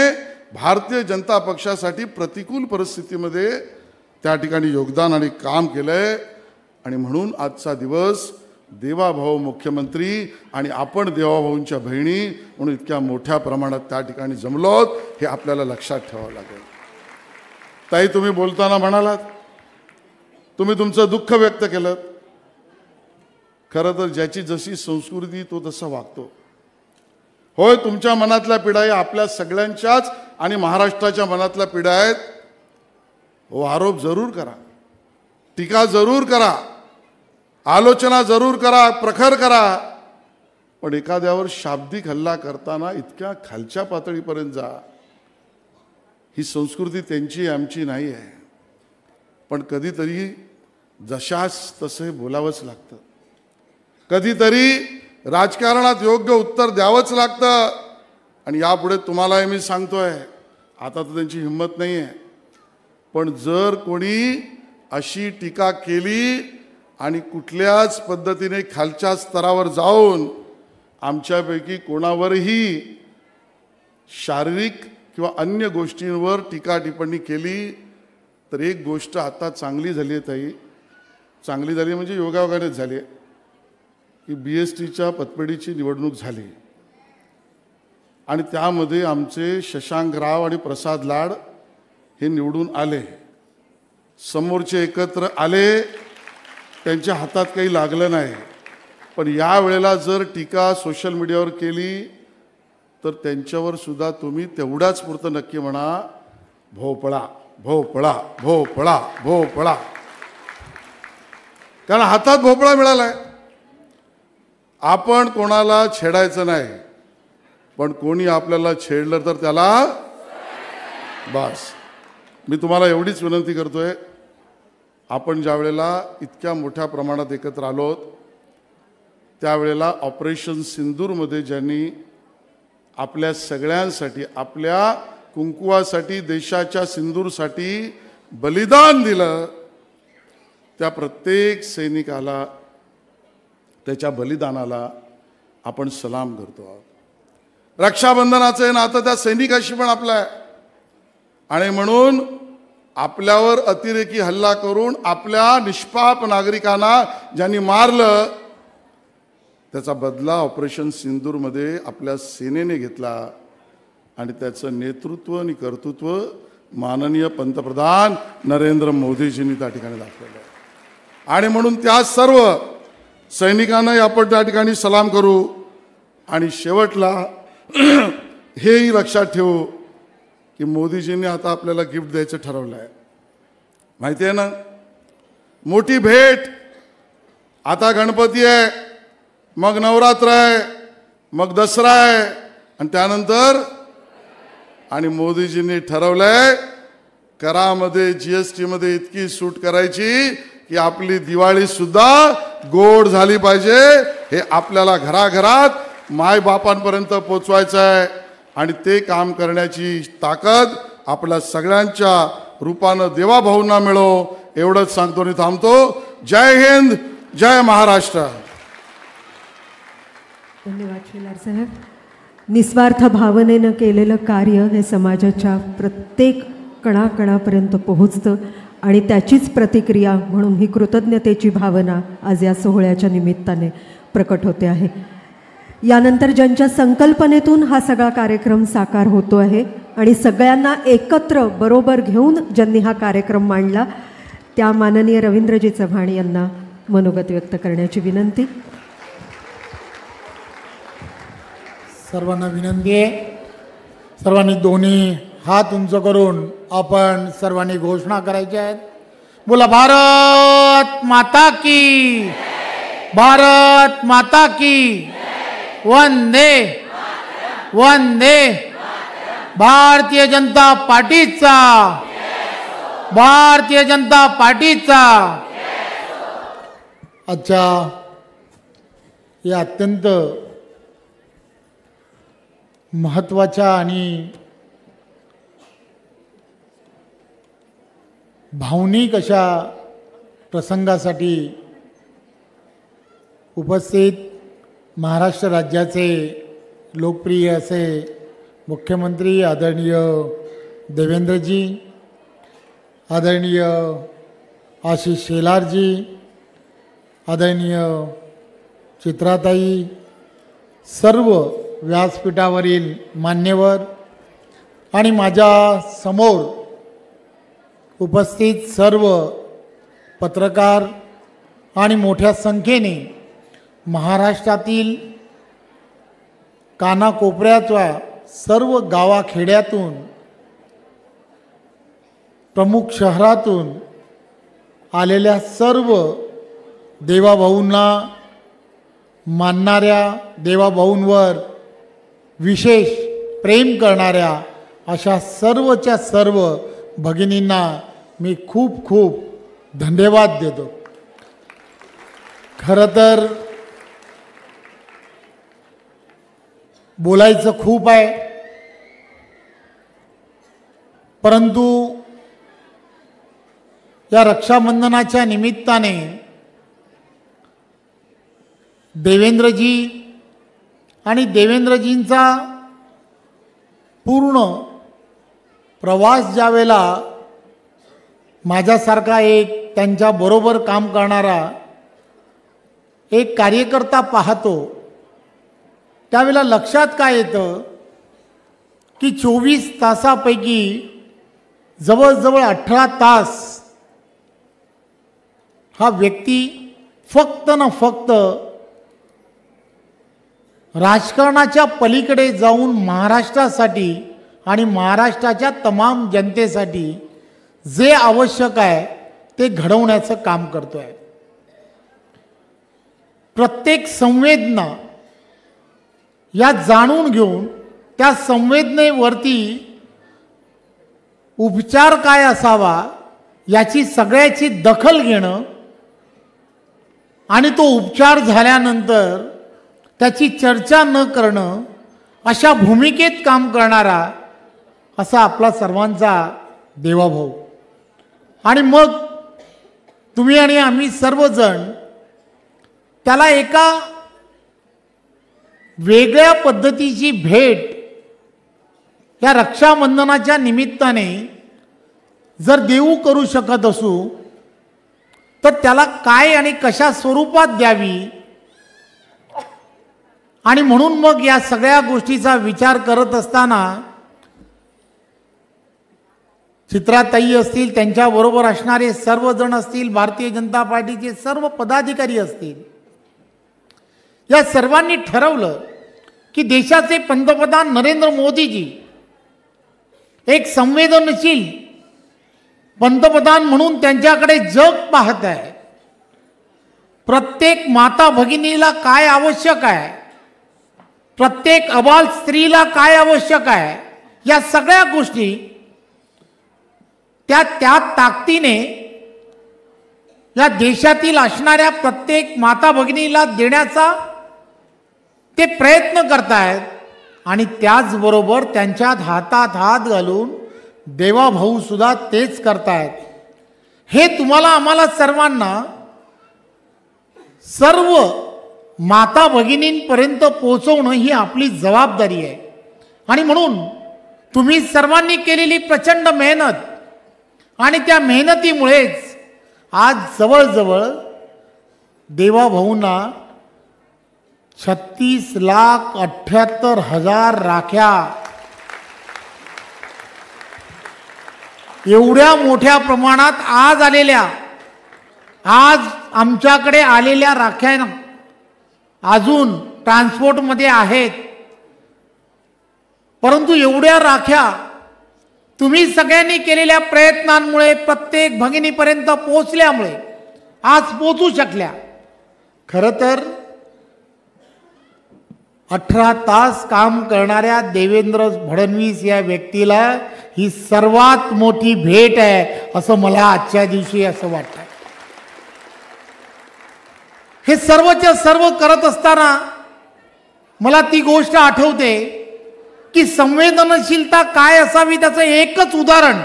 भारतीय जनता पक्षासाठी प्रतिकूल परिस्थितीमध्ये त्या ठिकाणी योगदान आणि काम केलंय. आणि म्हणून आजचा दिवस देवाभाऊ मुख्यमंत्री आणि आपण देवाभाऊंच्या बहिणी म्हणून इतक्या मोठ्या प्रमाणात त्या ठिकाणी जमलोत, हे आपल्याला लक्षात ठेवावं लागेल. ताई, तुम्ही बोलताना म्हणालात, तुम्ही तुमचं दुःख व्यक्त केलं. खरं तर ज्याची जशी संस्कृती तो तसा वागतो. होय, तुमच्या मनातल्या पिढा या आपल्या सगळ्यांच्याच आणि महाराष्ट्राच्या मनातल्या पिढा आहेत. हो, आरोप जरूर करा, टीका जरूर करा, आलोचना जरूर करा, प्रखर करा, पण एखाद्यावर शाब्दिक हल्ला करताना इतक्या खालच्या पातळीपर्यंत जा. ही संस्कृती त्यांची आमची नाही आहे. पण कधीतरी जशास तसे बोलावंच लागतं. कधीतरी राजकारणात योग्य उत्तर द्यावंच लागतं. आणि यापुढे तुम्हालाही मी सांगतोय, आता तर त्यांची हिंमत नाही आहे, पण जर कोणी अशी टीका केली आणि कुठल्याच पद्धतीने खालच्या स्तरावर जाऊन आमच्यापैकी कोणावरही शारीरिक किंवा अन्य गोष्टींवर टीका टिप्पणी केली तर एक गोष्ट आता चांगली झाली आहे ताई, चांगली झाली म्हणजे योगायोगानेच झाली आहे की BSTच्या पतपेढीची निवडणूक झाली आणि त्यामध्ये आमचे शशांकराव आणि प्रसाद लाड हे निवडून आले. समोरचे एकत्र आले, त्यांच्या हातात काही लागलं नाही. पण या वेळेला जर टीका सोशल मीडियावर केली तर त्यांच्यावर सुद्धा तुम्ही तेवढाच पुरतं नक्की म्हणा, भोपळा भोपळा भोपळा भोपळा, कारण हातात भोपळा मिळालाय. आपण कोणाला छेडायचं नाही, पण कोणी आपल्याला छेडलं तर त्याला बस. मी तुम्हाला एवढीच विनंती करतोय, आपण ज्या वेळेला इतक्या मोठ्या प्रमाणात एकत्र आलोत त्यावेळेला ऑपरेशन सिंदूरमध्ये ज्यांनी आपल्या सगळ्यांसाठी, आपल्या कुंकुवासाठी, देशाच्या सिंदूरसाठी बलिदान दिलं, त्या प्रत्येक सैनिकाला, त्याच्या बलिदानाला आपण सलाम करतो आहोत. रक्षाबंधनाचं हे नातं त्या सैनिकाशी पण आपलं आहे आणि म्हणून आपल्यावर अतिरेकी हल्ला करून आपल्या निष्पाप नागरिकांना ज्यांनी मारलं त्याचा बदला ऑपरेशन सिंदूरमध्ये आपल्या सेनेने घेतला आणि त्याचं नेतृत्व आणि कर्तृत्व माननीय पंतप्रधान नरेंद्र मोदीजींनी त्या ठिकाणी दाखवलं आहे. आणि म्हणून त्या सर्व सैनिकांनाही आपण त्या ठिकाणी सलाम करू. आणि शेवटला हेही लक्षात ठेवू की मोदीजींनी आता आपल्याला गिफ्ट द्यायचं ठरवलं आहे. माहिती आहे ना, मोठी भेट. आता गणपती आहे, मग नवरात्र आहे, मग दसरा आहे आणि त्यानंतर आणि मोदीजींनी ठरवलंय करामध्ये GST मध्ये इतकी सूट करायची की आपली दिवाळी सुद्धा गोड झाली पाहिजे. हे आपल्याला घराघरात मायबापांपर्यंत पोचवायचं आहे आणि ते काम करण्याची ताकद आपल्या सगळ्यांच्या रूपानं देवाभाऊंना मिळो, एवढंच सांगतो आणि थांबतो. जय हिंद, जय महाराष्ट्र. धन्यवाद शेलार साहेब. निस्वार्थ भावनेनं केलेलं कार्य हे समाजाच्या प्रत्येक कणाकणापर्यंत पोहोचतं आणि त्याचीच प्रतिक्रिया म्हणून ही कृतज्ञतेची भावना आज या सोहळ्याच्या निमित्ताने प्रकट होते आहे. यानंतर ज्यांच्या संकल्पनेतून हा सगळा कार्यक्रम साकार होतो आहे आणि सगळ्यांना एकत्र बरोबर घेऊन ज्यांनी हा कार्यक्रम मांडला त्या माननीय रवींद्रजी चव्हाण यांना मनोगत व्यक्त करण्याची विनंती. सर्वांना विनंती आहे, सर्वांनी दोन्ही हात उंच करून आपण सर्वांनी घोषणा करायची आहेत. बोला भारत माता की, भारत माता की, वंदे वंदे. भारतीय जनता पार्टीचा, भारतीय जनता पार्टीचा. आजच्या या अत्यंत महत्त्वाच्या आणि भावनिक अशा प्रसंगासाठी उपस्थित महाराष्ट्र राज्याचे लोकप्रिय असे मुख्यमंत्री आदरणीय देवेंद्रजी, आदरणीय आशिष शेलारजी, आदरणीय चित्राताई, सर्व व्यासपीठावरील मान्यवर आणि माझ्या समोर उपस्थित सर्व पत्रकार आणि मोठ्या संख्येने महाराष्ट्रातील कानाकोपऱ्याच्या सर्व गावाखेड्यातून, प्रमुख शहरातून आलेल्या सर्व देवाभाऊंना मानणाऱ्या, देवाभाऊंवर विशेष प्रेम करणाऱ्या अशा सर्वच्या सर्व भगिनींना मी खूप खूप धन्यवाद देतो. खरं तर बोलायचं खूप आहे, परंतु या रक्षाबंधनाच्या निमित्ताने देवेंद्रजी आणि देवेंद्रजींचा पूर्ण प्रवास ज्यावेळेला माझ्यासारखा एक त्यांच्याबरोबर काम करणारा एक कार्यकर्ता पाहतो, त्यावेळेला लक्षात काय येतं की 24 तासापैकी जवळजवळ 18 तास हा व्यक्ती फक्त ना फक्त राजकारणाच्या पलीकडे जाऊन महाराष्ट्रासाठी आणि महाराष्ट्राच्या तमाम जनतेसाठी जे आवश्यक आहे ते घडवण्याचं काम करतो आहे. प्रत्येक संवेदना या जाणून घेऊन त्या संवेदनेवरती उपचार काय असावा याची सगळ्याची दखल घेणं आणि तो उपचार झाल्यानंतर त्याची चर्चा न करणं अशा भूमिकेत काम करणारा असा आपला सर्वांचा देवाभाऊ. आणि मग तुम्ही आणि आम्ही सर्वजण त्याला एका वेगळ्या पद्धतीची भेट या रक्षाबंधनाच्या निमित्ताने जर देऊ करू शकत असू तर त्याला काय आणि कशा स्वरूपात द्यावी, आणि म्हणून मग या सगळ्या गोष्टीचा विचार करत असताना चित्राताई असतील, त्यांच्याबरोबर असणारे सर्वजण असतील, भारतीय जनता पार्टीचे सर्व पदाधिकारी असतील, या सर्वांनी ठरवलं की देशाचे पंतप्रधान नरेंद्र मोदीजी एक संवेदनशील पंतप्रधान म्हणून त्यांच्याकडे जग पाहत आहे. प्रत्येक माता भगिनीला काय आवश्यक आहे, प्रत्येक अबाल स्त्रीला काय आवश्यक आहे, या सगळ्या गोष्टी त्या ताकदीने या देशातील असणाऱ्या प्रत्येक माता भगिनीला देण्याचा ते प्रयत्न करतायत. आणि त्याचबरोबर त्यांच्यात हातात हात घालून देवाभाऊ सुद्धा तेच करतायत. हे तुम्हाला आम्हाला सर्वांना सर्व माता भगिनींपर्यंत पोहोचवणं ही आपली जबाबदारी आहे. आणि म्हणून तुम्ही सर्वांनी केलेली प्रचंड मेहनत आणि त्या मेहनतीमुळेच आज जवळजवळ देवाभाऊंना 36,78,000 राख्या, एवढ्या मोठ्या प्रमाणात आज आमच्याकडे आलेल्या राख्या अजून ट्रान्सपोर्टमध्ये आहेत. परंतु एवढ्या राख्या तुम्ही सगळ्यांनी केलेल्या प्रयत्नांमुळे प्रत्येक भगिनीपर्यंत पोहोचल्यामुळे आज पोहोचू शकल्या. खरं तर 18 तास काम करणाऱ्या देवेंद्र फडणवीस या व्यक्तीला ही सर्वात मोठी भेट आहे असं मला आजच्या दिवशी असं वाटतं. हे सर्वच्या सर्व करत असताना मला ती गोष्ट आठवते की संवेदनशीलता काय असावी त्याचं एकच उदाहरण,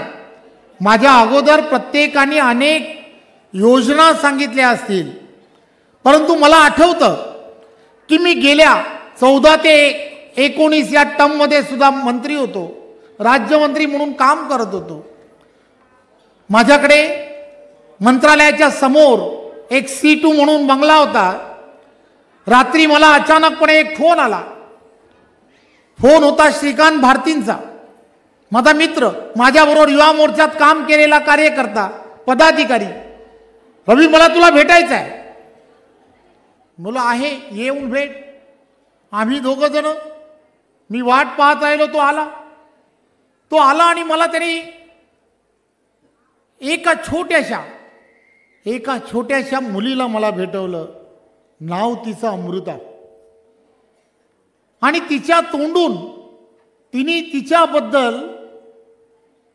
माझ्या अगोदर प्रत्येकाने अनेक योजना सांगितल्या असतील, परंतु मला आठवतं की मी गेल्या 14 ते 19 या टर्ममध्ये सुद्धा मंत्री होतो, राज्यमंत्री म्हणून काम करत होतो. माझ्याकडे मंत्रालयाच्या समोर एक C2 म्हणून बंगला होता. रात्री मला अचानकपणे एक फोन आला. फोन होता श्रीकांत भारतींचा, माझा मित्र, माझ्याबरोबर युवा मोर्चात काम केलेला कार्यकर्ता, पदाधिकारी. रवी, मला तुला भेटायचं आहे. मुलं आहे, येऊन भेट. आम्ही दोघं जण, मी वाट पाहत राहिलो, तो आला आणि मला त्याने एका छोट्याशा मुलीला मला भेटवलं. नाव तिचं अमृता. आणि तिच्या तोंडून तिने तिच्याबद्दल,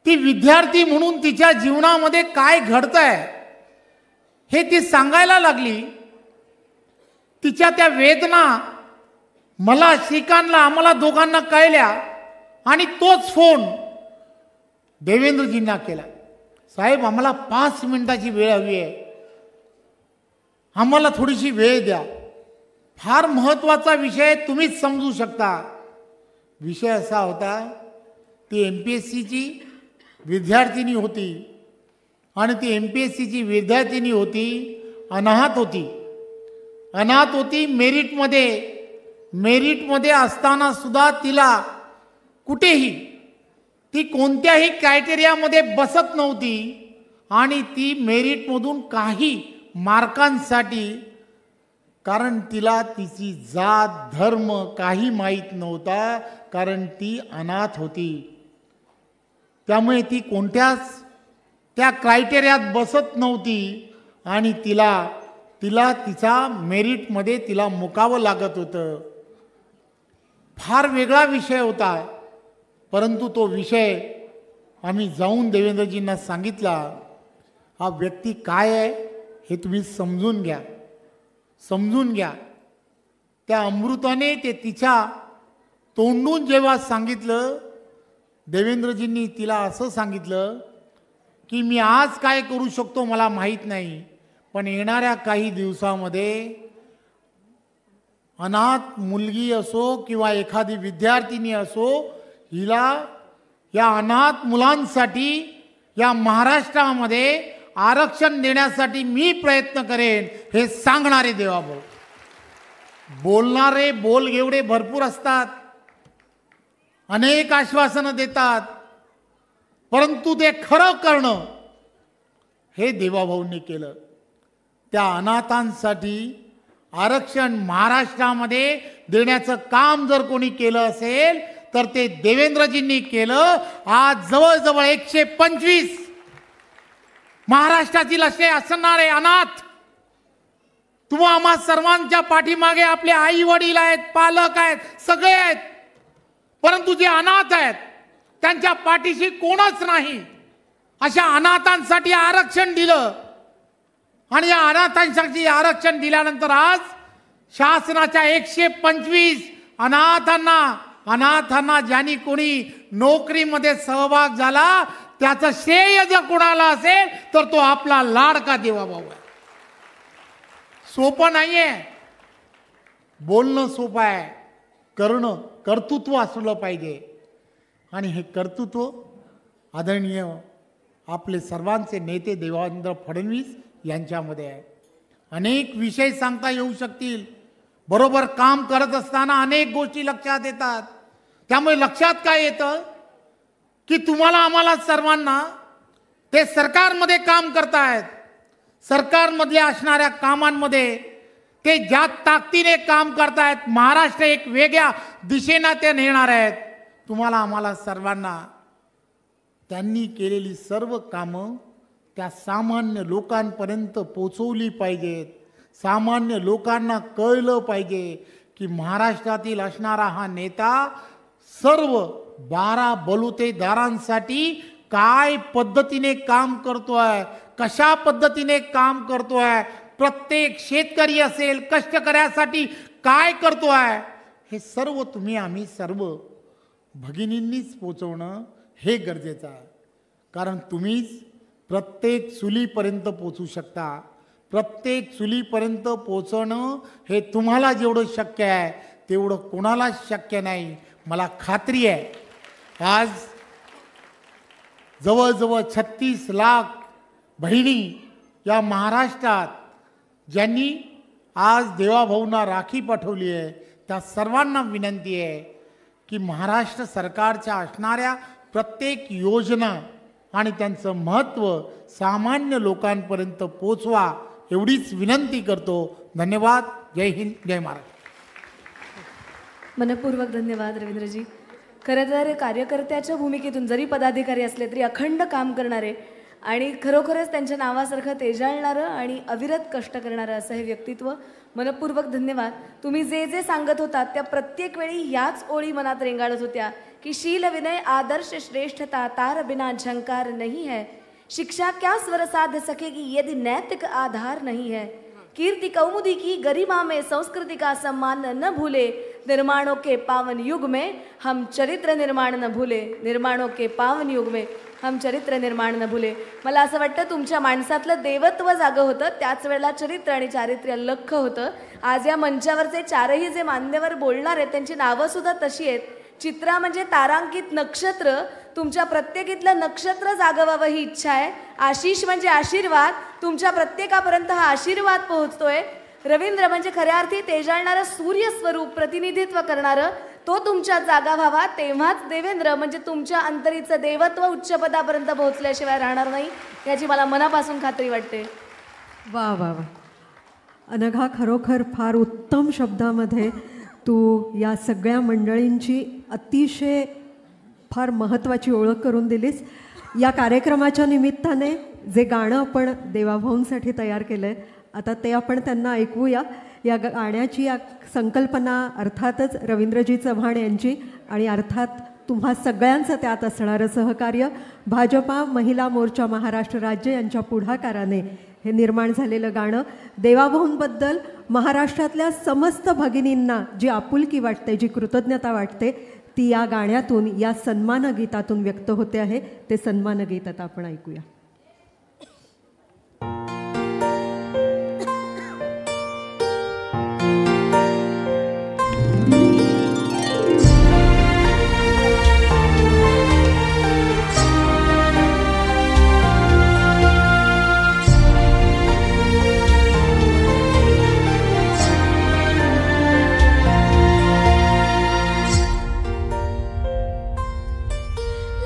ती विद्यार्थी म्हणून तिच्या जीवनामध्ये काय घडतंय हे ती सांगायला लागली. तिच्या त्या वेदना मला, श्रीकांतला, आम्हाला दोघांना कळल्या. आणि तोच फोन देवेंद्रजींना केला, साहेब आम्हाला 5 मिनिटाची वेळ हवी आहे, आम्हाला थोडीशी वेळ द्या, फार महत्त्वाचा विषय तुम्हीच समजू शकता. विषय असा होता, ती MPSCची विद्यार्थिनी होती आणि ती MPSCची विद्यार्थिनी होती, अनाथ होती. मेरिटमध्ये असताना सुद्धा तिला कुठेही ती कोणत्याही क्रायटेरियामध्ये बसत नव्हती आणि ती मेरिटमधून काही मार्कांसाठी, कारण तिला तिची जात धर्म काही माहीत नव्हता, कारण ती अनाथ होती. त्यामुळे ती कोणत्याच त्या क्रायटेरियात बसत नव्हती आणि तिला तिचा मेरिटमध्ये तिला मुकावं लागत होतं. फार वेगळा विषय होता, परंतु तो विषय आम्ही जाऊन देवेंद्रजींना सांगितला. हा व्यक्ती काय आहे हे तुम्ही समजून घ्या. त्या अमृताने ते तिच्या तोंडून जेव्हा सांगितलं, देवेंद्रजींनी तिला असं सांगितलं की मी आज काय करू शकतो मला माहीत नाही, पण येणाऱ्या काही दिवसामध्ये अनाथ मुलगी असो किंवा एखादी विद्यार्थिनी असो, हिला या अनाथ मुलांसाठी या महाराष्ट्रामध्ये आरक्षण देण्यासाठी मी प्रयत्न करेन, हे सांगणारे देवाभाऊ. बोलणारे बोलगेवडे भरपूर असतात, अनेक आश्वासनं देतात, परंतु ते खरं करणं हे देवाभाऊंनी केलं. त्या अनाथांसाठी आरक्षण महाराष्ट्रामध्ये देण्याचं काम जर कोणी केलं असेल तर ते देवेंद्रजींनी केलं. आज जवळजवळ 125 महाराष्ट्रातील असे असणारे अनाथ, तुम्हा आम्हा सर्वांच्या पाठीमागे आपले आई वडील आहेत, पालक आहेत, सगळे आहेत, परंतु जे अनाथ आहेत त्यांच्या पाठीशी कोणच नाही. अशा अनाथांसाठी आरक्षण दिलं आणि या अनाथांसाठी आरक्षण दिल्यानंतर आज शासनाच्या 125 अनाथांना ज्यांनी कोणी नोकरीमध्ये सहभाग झाला त्याचं श्रेय जर कोणाला असेल तर तो आपला लाडका देवाभाऊ आहे. सोपं नाहीये, बोलणं सोपं आहे, करणं कर्तृत्व असलं पाहिजे. आणि हे कर्तृत्व आदरणीय आपले सर्वांचे नेते देवेंद्र फडणवीस यांच्यामध्ये आहे. अनेक विषय सांगता येऊ शकतील, बरोबर काम करत असताना अनेक गोष्टी लक्षात येतात. त्यामुळे लक्षात काय येतं की तुम्हाला आम्हाला सर्वांना ते सरकारमध्ये काम करतायत, सरकारमधल्या असणाऱ्या कामांमध्ये ते ज्या ताकदीने काम करतायत, महाराष्ट्र एक वेगळ्या दिशेने ते नेणार आहेत. तुम्हाला आम्हाला सर्वांना त्यांनी केलेली सर्व कामं त्या सामान्य लोकांपर्यंत पोचवली पाहिजेत. सामान्य लोकांना कळलं पाहिजे की महाराष्ट्रातील असणारा हा नेता सर्व 12 बलुतेदारांसाठी काय पद्धतीने काम करतोय, कशा पद्धतीने काम करतोय, प्रत्येक शेतकरी असेल कष्टकऱ्यासाठी काय करतोय, हे सर्व तुम्ही आम्ही सर्व भगिनींनीच पोचवणं हे गरजेचं आहे. कारण तुम्हीच प्रत्येक चुलीपर्यंत पोचू शकता. प्रत्येक चुलीपर्यंत पोचवणं हे तुम्हाला जेवढं शक्य आहे तेवढं कोणालाच शक्य नाही. मला खात्री आहे आज जवळजवळ 36 लाख बहिणी या महाराष्ट्रात ज्यांनी आज देवाभाऊंना राखी पाठवली आहे, त्या सर्वांना विनंती आहे की महाराष्ट्र सरकारच्या असणाऱ्या प्रत्येक योजना आणि त्यांचं महत्त्व सामान्य लोकांपर्यंत पोचवा, एवढीच विनंती करतो. धन्यवाद. जय हिंद, जय महाराष्ट्र. मनपूर्वक धन्यवाद रवींद्रजी. खरं तर कार्यकर्त्याच्या भूमिकेतून जरी पदाधिकारी असले तरी अखंड काम करणारे आणि खरोखरच त्यांच्या नावासारखं तेजाळणारं आणि अविरत कष्ट करणारं असं हे व्यक्तित्व. मनपूर्वक धन्यवाद. तुम्ही जे जे सांगत होतात त्या प्रत्येक वेळी याच ओळी मनात रेंगाळत होत्या की शील विनय आदर्श श्रेष्ठता तार बिना झंकार नहीं है, शिक्षा क्या स्वर साध सकेगी यदि नैतिक आधार नहीं है, कीर्ति कौमुदी की गरिमा में संस्कृति का सम्मान न भूले, निर्माणों के पावन युग में हम चरित्र निर्माण न भूले, निर्माणों के पावन युग में हम चरित्र निर्माण न भुले. मला असं वाटतं तुमच्या माणसातलं देवत्व जागं होतं, त्याच वेळेला चरित्र आणि चारित्र्य लख्ख होतं. आज या मंचावरचे चारही जे मान्यवर बोलणार आहेत त्यांची नावं सुद्धा तशी आहेत. चित्रा म्हणजे तारांकित नक्षत्र, तुमच्या प्रत्येकीतलं नक्षत्र जागवावं ही इच्छा आहे. आशिष म्हणजे आशीर्वाद, तुमच्या प्रत्येकापर्यंत हा आशीर्वाद पोहोचतोय. रवींद्र म्हणजे खऱ्या अर्थी तेजाळणारं सूर्य स्वरूप प्रतिनिधित्व करणारं, तो तुमच्या जागा व्हावा, तेव्हाच देवेंद्र म्हणजे तुमच्या अंतरीचं देवत्व उच्च पदापर्यंत पोहोचल्याशिवाय राहणार नाही, याची मला मनापासून खात्री वाटते. वा वा वा अनघा, खरोखर फार उत्तम शब्दामध्ये तू या सगळ्या मंडळींची अतिशय फार महत्त्वाची ओळख करून दिलीस. या कार्यक्रमाच्या निमित्ताने जे गाणं आपण देवाभाऊंसाठी तयार केलं आहे, आता ते आपण त्यांना ऐकवूया. या गाण्याची या संकल्पना अर्थातच रवींद्रजी चव्हाण यांची आणि अर्थात तुम्हा सगळ्यांचं त्यात असणारं सहकार्य. भाजपा महिला मोर्चा महाराष्ट्र राज्य यांच्या पुढाकाराने हे निर्माण झालेलं गाणं देवाभाऊंबद्दल महाराष्ट्रातल्या समस्त भगिनींना जी आपुलकी वाटते, जी कृतज्ञता वाटते, ती या गाण्यातून, या सन्मान गीतातून व्यक्त होते आहे. ते सन्मान गीत आता आपण ऐकूया.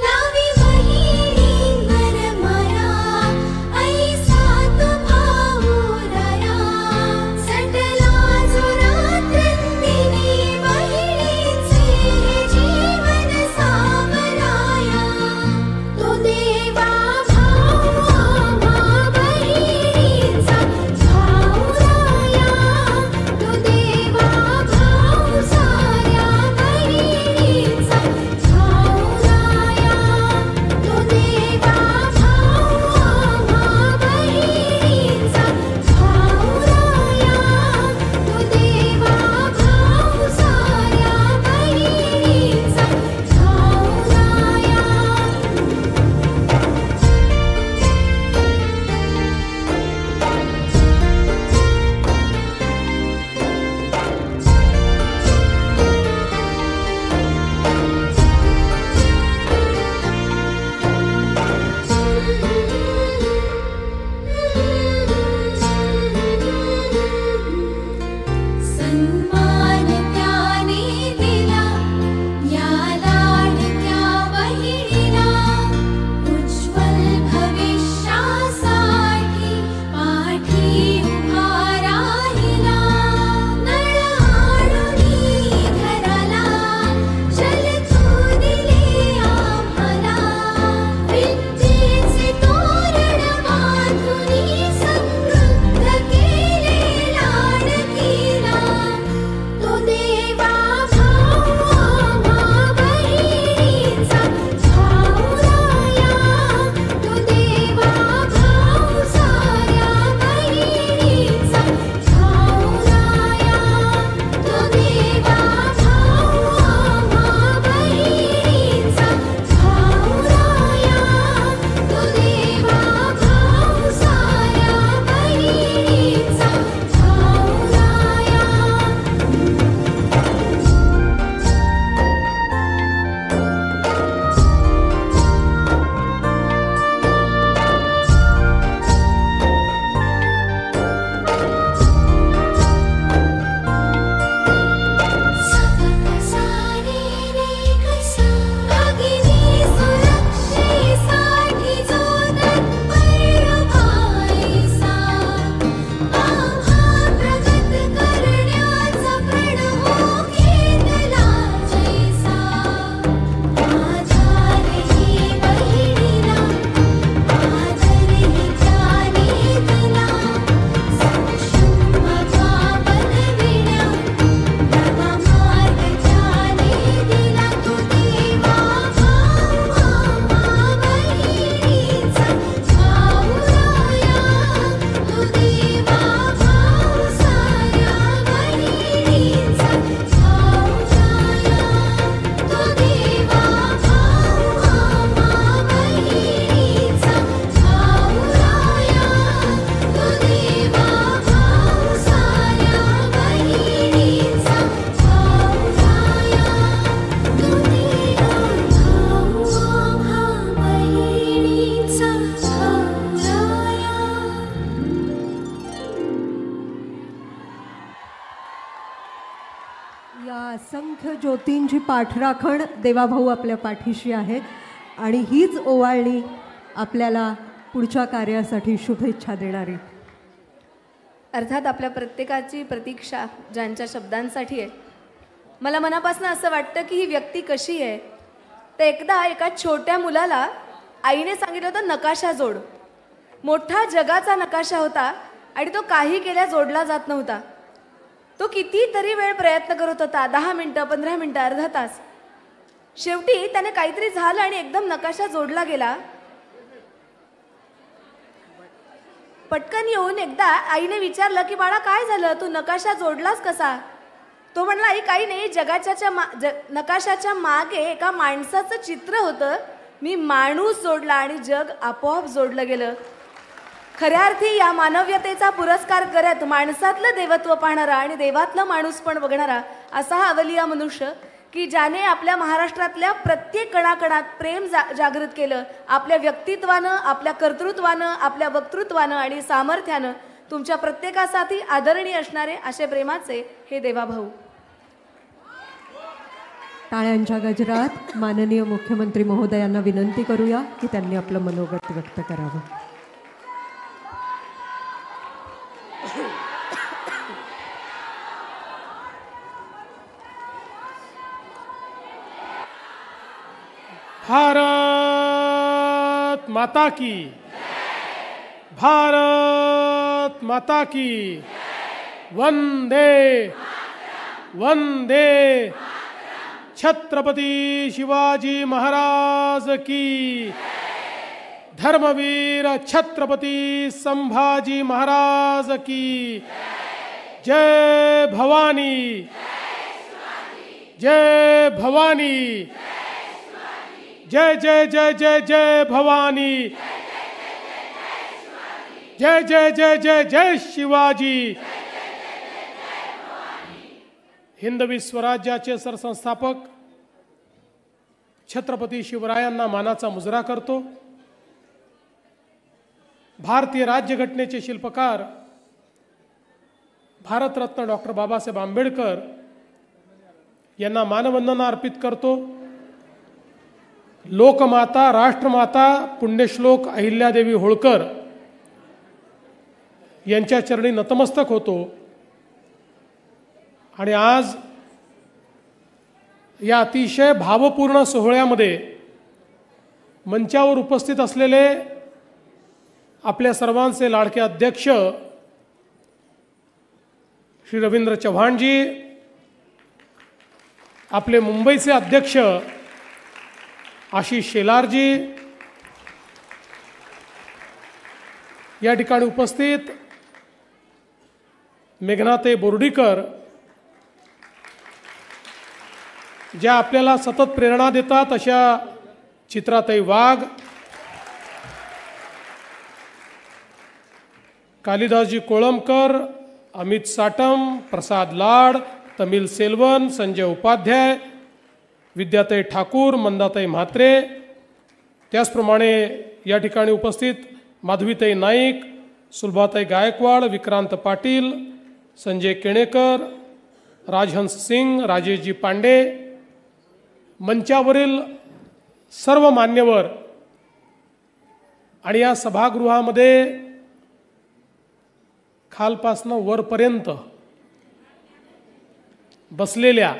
लावी बहिणी वरमाला असंख्य ज्योतींची पाठराखण देवाभाऊ आपल्या पाठीशी आहे आणि हीच ओवाळणी आपल्याला पुढच्या कार्यासाठी शुभेच्छा देणारी. अर्थात आपल्या प्रत्येकाची प्रतीक्षा ज्यांच्या शब्दांसाठी आहे. मला मनापासून असं वाटतं की ही व्यक्ती कशी आहे. तर एकदा एका छोट्या मुलाला आईने सांगितलं होतं नकाशा जोड. मोठा जगाचा नकाशा होता आणि तो काही केल्या जोडला जात नव्हता. तो कितीतरी वेळ प्रयत्न करत होता, 10 मिनटं, 15 मिनटं, अर्धा तास. शेवटी त्याने काहीतरी झालं आणि एकदम नकाशा जोडला गेला. पटकन येऊन एकदा आईने विचारलं की बाळा काय झालं, तू नकाशा जोडलास कसा. तो म्हणला आई काही नाही, नकाशाच्या मागे एका माणसाचं चित्र होतं, मी माणूस जोडला आणि जग आपोआप जोडलं गेलं. खऱ्या अर्थी या मानवीयतेचा पुरस्कार करत माणसातलं देवत्व पाहणारा आणि देवातलं माणूस पण बघणारा असा हा अवलिया मनुष्य की ज्याने आपल्या महाराष्ट्रातल्या प्रत्येक कणाकणात प्रेम जागृत केलं. आपल्या व्यक्तित्वानं, आपल्या कर्तृत्वानं, आपल्या वक्तृत्वानं आणि सामर्थ्यानं तुमच्या प्रत्येकासाठी आदरणीय असणारे असे प्रेमाचे हे देवाभाऊ. टाळ्यांच्या गजरात माननीय मुख्यमंत्री महोदयांना विनंती करूया की त्यांनी आपलं मनोगत व्यक्त करावं. भारत माता की, भारत माता की, वंदे वंदे छत्रपती शिवाजी महाराज की, धर्मवीर छत्रपती संभाजी महाराज की, जय भवानी, जय भवानी, जय जय जय जय जय भवानी, जय जय जय जय जय शिवाजी. हिंदवी स्वराज्याचे सरसंस्थापक छत्रपती शिवरायांना मानाचा मुजरा करतो. भारतीय राज्यघटनेचे शिल्पकार भारतरत्न डॉक्टर बाबासाहेब आंबेडकर यांना मानवंदना अर्पित करतो. लोकमाता, राष्ट्रमाता, पुण्यश्लोक अहिल्यादेवी होळकर यांच्या चरणी नतमस्तक होतो. आणि आज या अतिशय भावपूर्ण सोहळ्यामध्ये मंचावर उपस्थित असलेले आपल्या सर्वांचे लाडके अध्यक्ष श्री रवींद्र चव्हाणजी, आपले मुंबईचे अध्यक्ष आशिष शेलारजी, या ठिकाणी उपस्थित मेघनाताई बोर्डीकर ज्या आपल्याला सतत प्रेरणा देतात अशा चित्राताई वाघ, कालिदासजी कोळंबकर, अमित साटम, प्रसाद लाड, तमिल सेल्वन, संजय उपाध्याय, विद्याताई ठाकूर, मंदाताई म्हात्रे, त्याचप्रमाणे या ठिकाणी उपस्थित माधवीताई नाईक, सुलभाताई गायकवाड, विक्रांत पाटील, संजय केणेकर, राजहंस सिंग, राजेशजी पांडे, मंचावरील सर्व मान्यवर आणि या सभागृहामध्ये खालपासनं वरपर्यंत बसलेल्या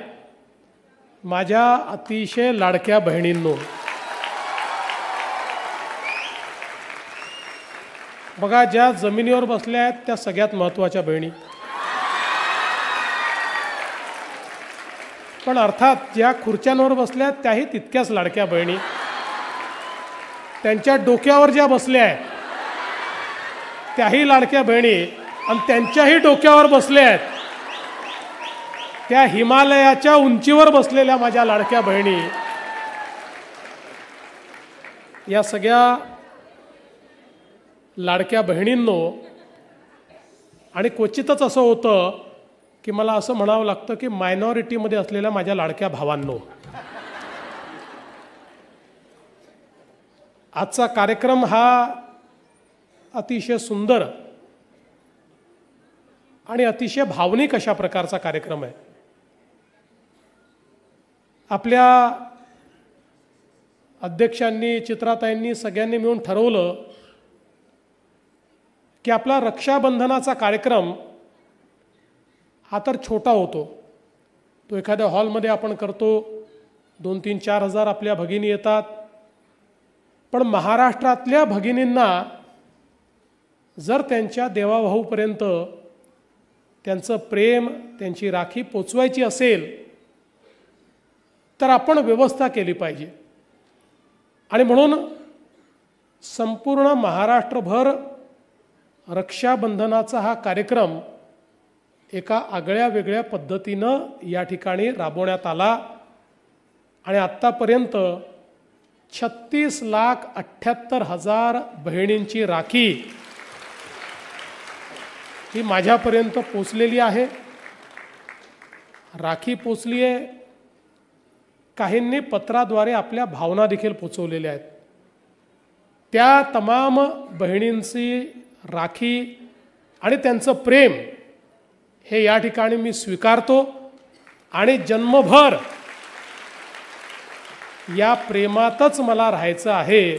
माझ्या अतिशय लाडक्या बहिणींनो, बघा ज्या जमिनीवर बसल्या आहेत त्या सगळ्यात महत्त्वाच्या बहिणी, पण अर्थात ज्या खुर्च्यांवर बसल्या आहेत त्याही तितक्याच लाडक्या बहिणी. त्यांच्या डोक्यावर ज्या बसल्या आहेत त्याही लाडक्या बहिणी आणि त्यांच्याही डोक्यावर बसल्या आहेत त्या हिमालयाच्या उंचीवर बसलेल्या माझ्या लाडक्या बहिणी. या सगळ्या लाडक्या बहिणींनो, आणि क्वचितच असं होतं की मला असं म्हणावं लागतं की मायनॉरिटीमध्ये असलेल्या माझ्या लाडक्या भावांनो, आजचा कार्यक्रम हा अतिशय सुंदर आणि अतिशय भावनिक अशा प्रकारचा कार्यक्रम आहे. आपल्या अध्यक्षांनी, चित्राताईंनी सगळ्यांनी मिळून ठरवलं की आपला रक्षाबंधनाचा कार्यक्रम हा तर छोटा होतो, तो एखाद्या हॉलमध्ये आपण करतो, 2-3-4 हजार आपल्या भगिनी येतात, पण महाराष्ट्रातल्या भगिनींना जर त्यांच्या देवाभाऊपर्यंत त्यांचं प्रेम, त्यांची राखी पोचवायची असेल तर आपण व्यवस्था केली पाहिजे. आणि म्हणून संपूर्ण महाराष्ट्रभर रक्षाबंधनाचा हा कार्यक्रम एका आगळ्या वेगळ्या पद्धतीनं या ठिकाणी राबवण्यात आला आणि आत्तापर्यंत 36,78,000 बहिणींची राखी ही माझ्यापर्यंत पोचलेली आहे. राखी पोचली आहे, काहींनी पत्राद्वारे आपल्या भावना देखील पोचवलेल्या आहेत. त्या तमाम बहिणींची राखी आणि त्यांचं प्रेम हे या ठिकाणी मी स्वीकारतो आणि जन्मभर या प्रेमातच मला राहायचं आहे.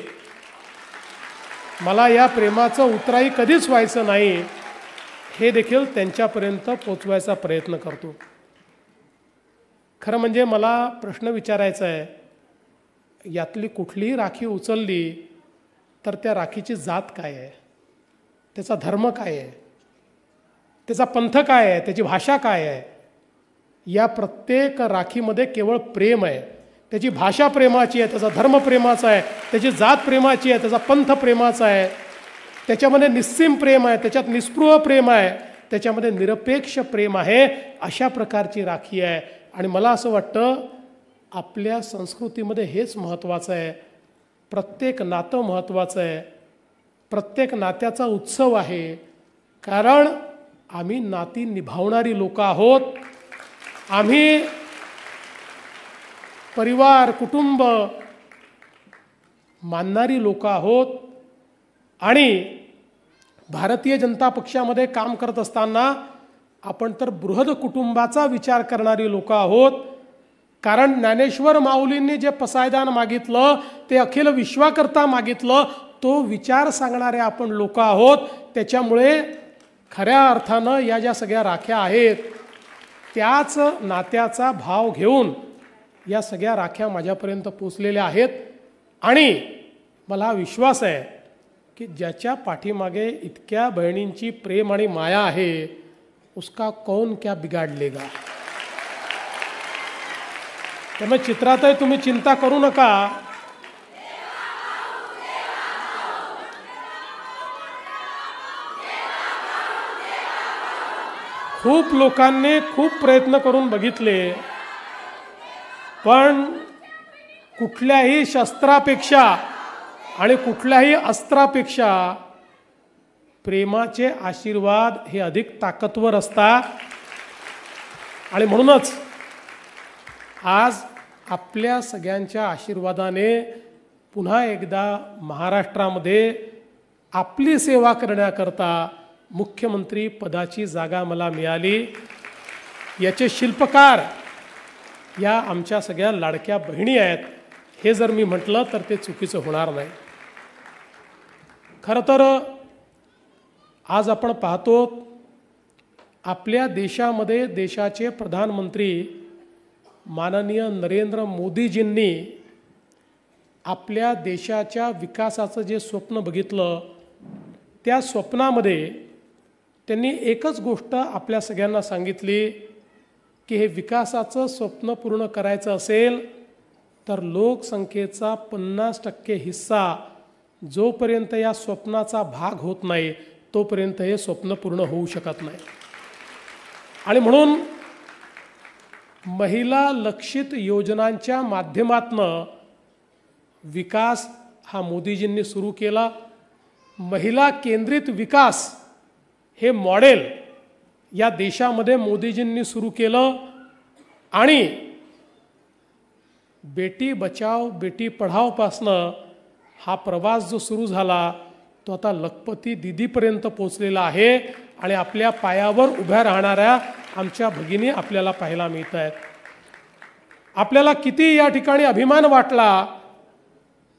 मला या प्रेमाचं उतराई कधीच व्हायचं नाही हे देखील त्यांच्यापर्यंत पोचवायचा प्रयत्न करतो. खरं म्हणजे मला प्रश्न विचारायचा आहे, यातली कुठलीही राखी उचलली तर त्या राखीची जात काय आहे, त्याचा धर्म काय आहे, त्याचा पंथ काय आहे, त्याची भाषा काय आहे. या प्रत्येक राखीमध्ये केवळ प्रेम आहे. त्याची भाषा प्रेमाची आहे, त्याचा धर्म प्रेमाचा आहे, त्याची जात प्रेमाची आहे, त्याचा पंथ प्रेमाचा आहे, त्याच्यामध्ये निस्सीम प्रेम आहे, त्याच्यात निस्पृह प्रेम आहे, त्याच्यामध्ये निरपेक्ष प्रेम आहे. अशा प्रकारची राखी आहे. आणि मला असं वाटतं आपल्या संस्कृतीमध्ये हेच महत्त्वाचं आहे. प्रत्येक नातं महत्त्वाचं आहे, प्रत्येक नात्याचा उत्सव आहे, कारण आम्ही नाती निभावणारी लोक आहोत. आम्ही परिवार, कुटुंब मानणारी लोक आहोत. आणि भारतीय जनता पक्षामध्ये काम करत असताना आपण तर बृहद कुटुंबाचा विचार करणारी लोक आहोत. कारण ज्ञानेश्वर माऊलींनी जे पसायदान मागितलं ते अखिल विश्वाकरता मागितलं, तो विचार सांगणारे आपण लोक आहोत. त्याच्यामुळे खऱ्या अर्थानं या ज्या सगळ्या राख्या आहेत त्याच नात्याचा भाव घेऊन या सगळ्या राख्या माझ्यापर्यंत पोचलेल्या आहेत. आणि मला विश्वास आहे की ज्याच्या पाठीमागे इतक्या बहिणींची प्रेम आणि माया आहे उसका कौन क्या बिगाड़ लेगा. त्यामुळे चित्रातही तुम्ही चिंता करू नका. खूप लोकांनी खूप प्रयत्न करून बघितले, पण कुठल्याही शस्त्रापेक्षा आणि कुठल्याही अस्त्रापेक्षा प्रेमाचे आशीर्वाद हे अधिक ताकदवर असतात. आणि म्हणूनच आज आपल्या सगळ्यांच्या आशीर्वादाने पुन्हा एकदा महाराष्ट्रामध्ये आपली सेवा करण्याकरता मुख्यमंत्री पदाची जागा मला मिळाली. याचे शिल्पकार या आमच्या सगळ्या लाडक्या बहिणी आहेत. हे जर मी म्हटलं तर ते चुकीचं होणार नाही. खरं तर आज आपण पाहतो आपल्या देशामध्ये देशाचे प्रधानमंत्री माननीय नरेंद्र मोदीजींनी आपल्या देशाच्या विकासाचं जे स्वप्न बघितलं त्या स्वप्नामध्ये त्यांनी एकच गोष्ट आपल्या सगळ्यांना सांगितली की हे विकासाचं स्वप्न पूर्ण करायचं असेल तर लोकसंख्येचा 50% हिस्सा जोपर्यंत या स्वप्नाचा भाग होत नाही तोपर्यंत हे स्वप्न पूर्ण होऊ शकत नाही. आणि म्हणून महिला लक्षित योजनांच्या माध्यमातून विकास हा मोदीजींनी सुरू केला. महिला केंद्रित विकास हे मॉडेल या देशामध्ये मोदीजींनी सुरू केलं. आणि बेटी बचाव बेटी पढाव पासनं हा प्रवास जो सुरू झाला तो आता लखपती दीदीपर्यंत पोचलेला आहे. आणि आपल्या पायावर उभ्या राहणाऱ्या आमच्या भगिनी आपल्याला पाहायला मिळत आहेत. आपल्याला किती या ठिकाणी अभिमान वाटला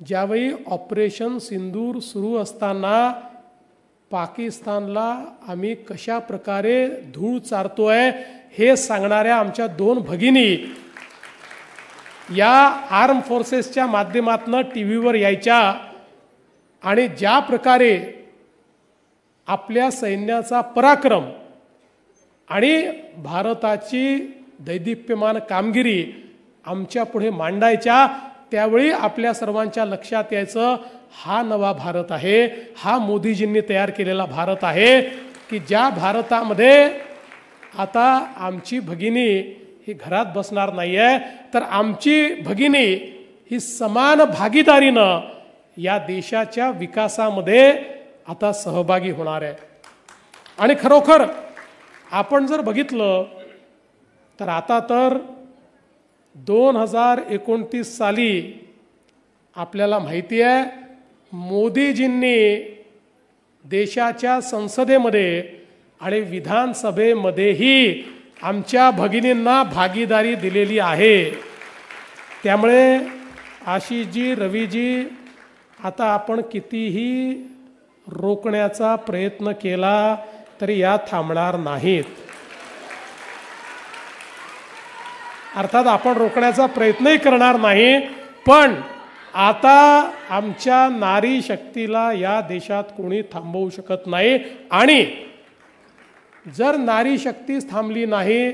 ज्यावेळी ऑपरेशन सिंदूर सुरू असताना पाकिस्तानला आम्ही कशा प्रकारे धूळ चारतोय हे सांगणाऱ्या आमच्या 2 भगिनी या आर्म फोर्सेसच्या माध्यमातून टी व्हीवर यायच्या आणि ज्या प्रकारे आपल्या सैन्याचा पराक्रम आणि भारताची दैदिप्यमान कामगिरी आमच्या पुढे मांडायच्या, त्यावेळी आपल्या सर्वांच्या लक्षात यायचं हा नवा भारत आहे, हा मोदीजींनी तयार केलेला भारत आहे की ज्या भारतामध्ये आता आमची भगिनी ही घरात बसणार नाही आहे, तर आमची भगिनी ही समान भागीदारीनं या देशाच्या विकासामध्ये आता सहभागी होणार आहे. आणि खरोखर आपण जर बघितलं तर आता तर 2029 साली आपल्याला माहिती आहे मोदीजींनी देशाच्या संसदेमध्ये आणि विधानसभेमध्येही आमच्या भगिनींना भागीदारी दिलेली आहे. त्यामुळे आशिषजी, रवीजी, आता आपण कितीही रोखण्याचा प्रयत्न केला तरी या थांबणार नाहीत. अर्थात आपण रोखण्याचा प्रयत्नही करणार नाही, पण आता आमच्या नारी शक्तीला या देशात कोणी थांबवू शकत नाही. आणि जर नारी शक्तीच थांबली नाही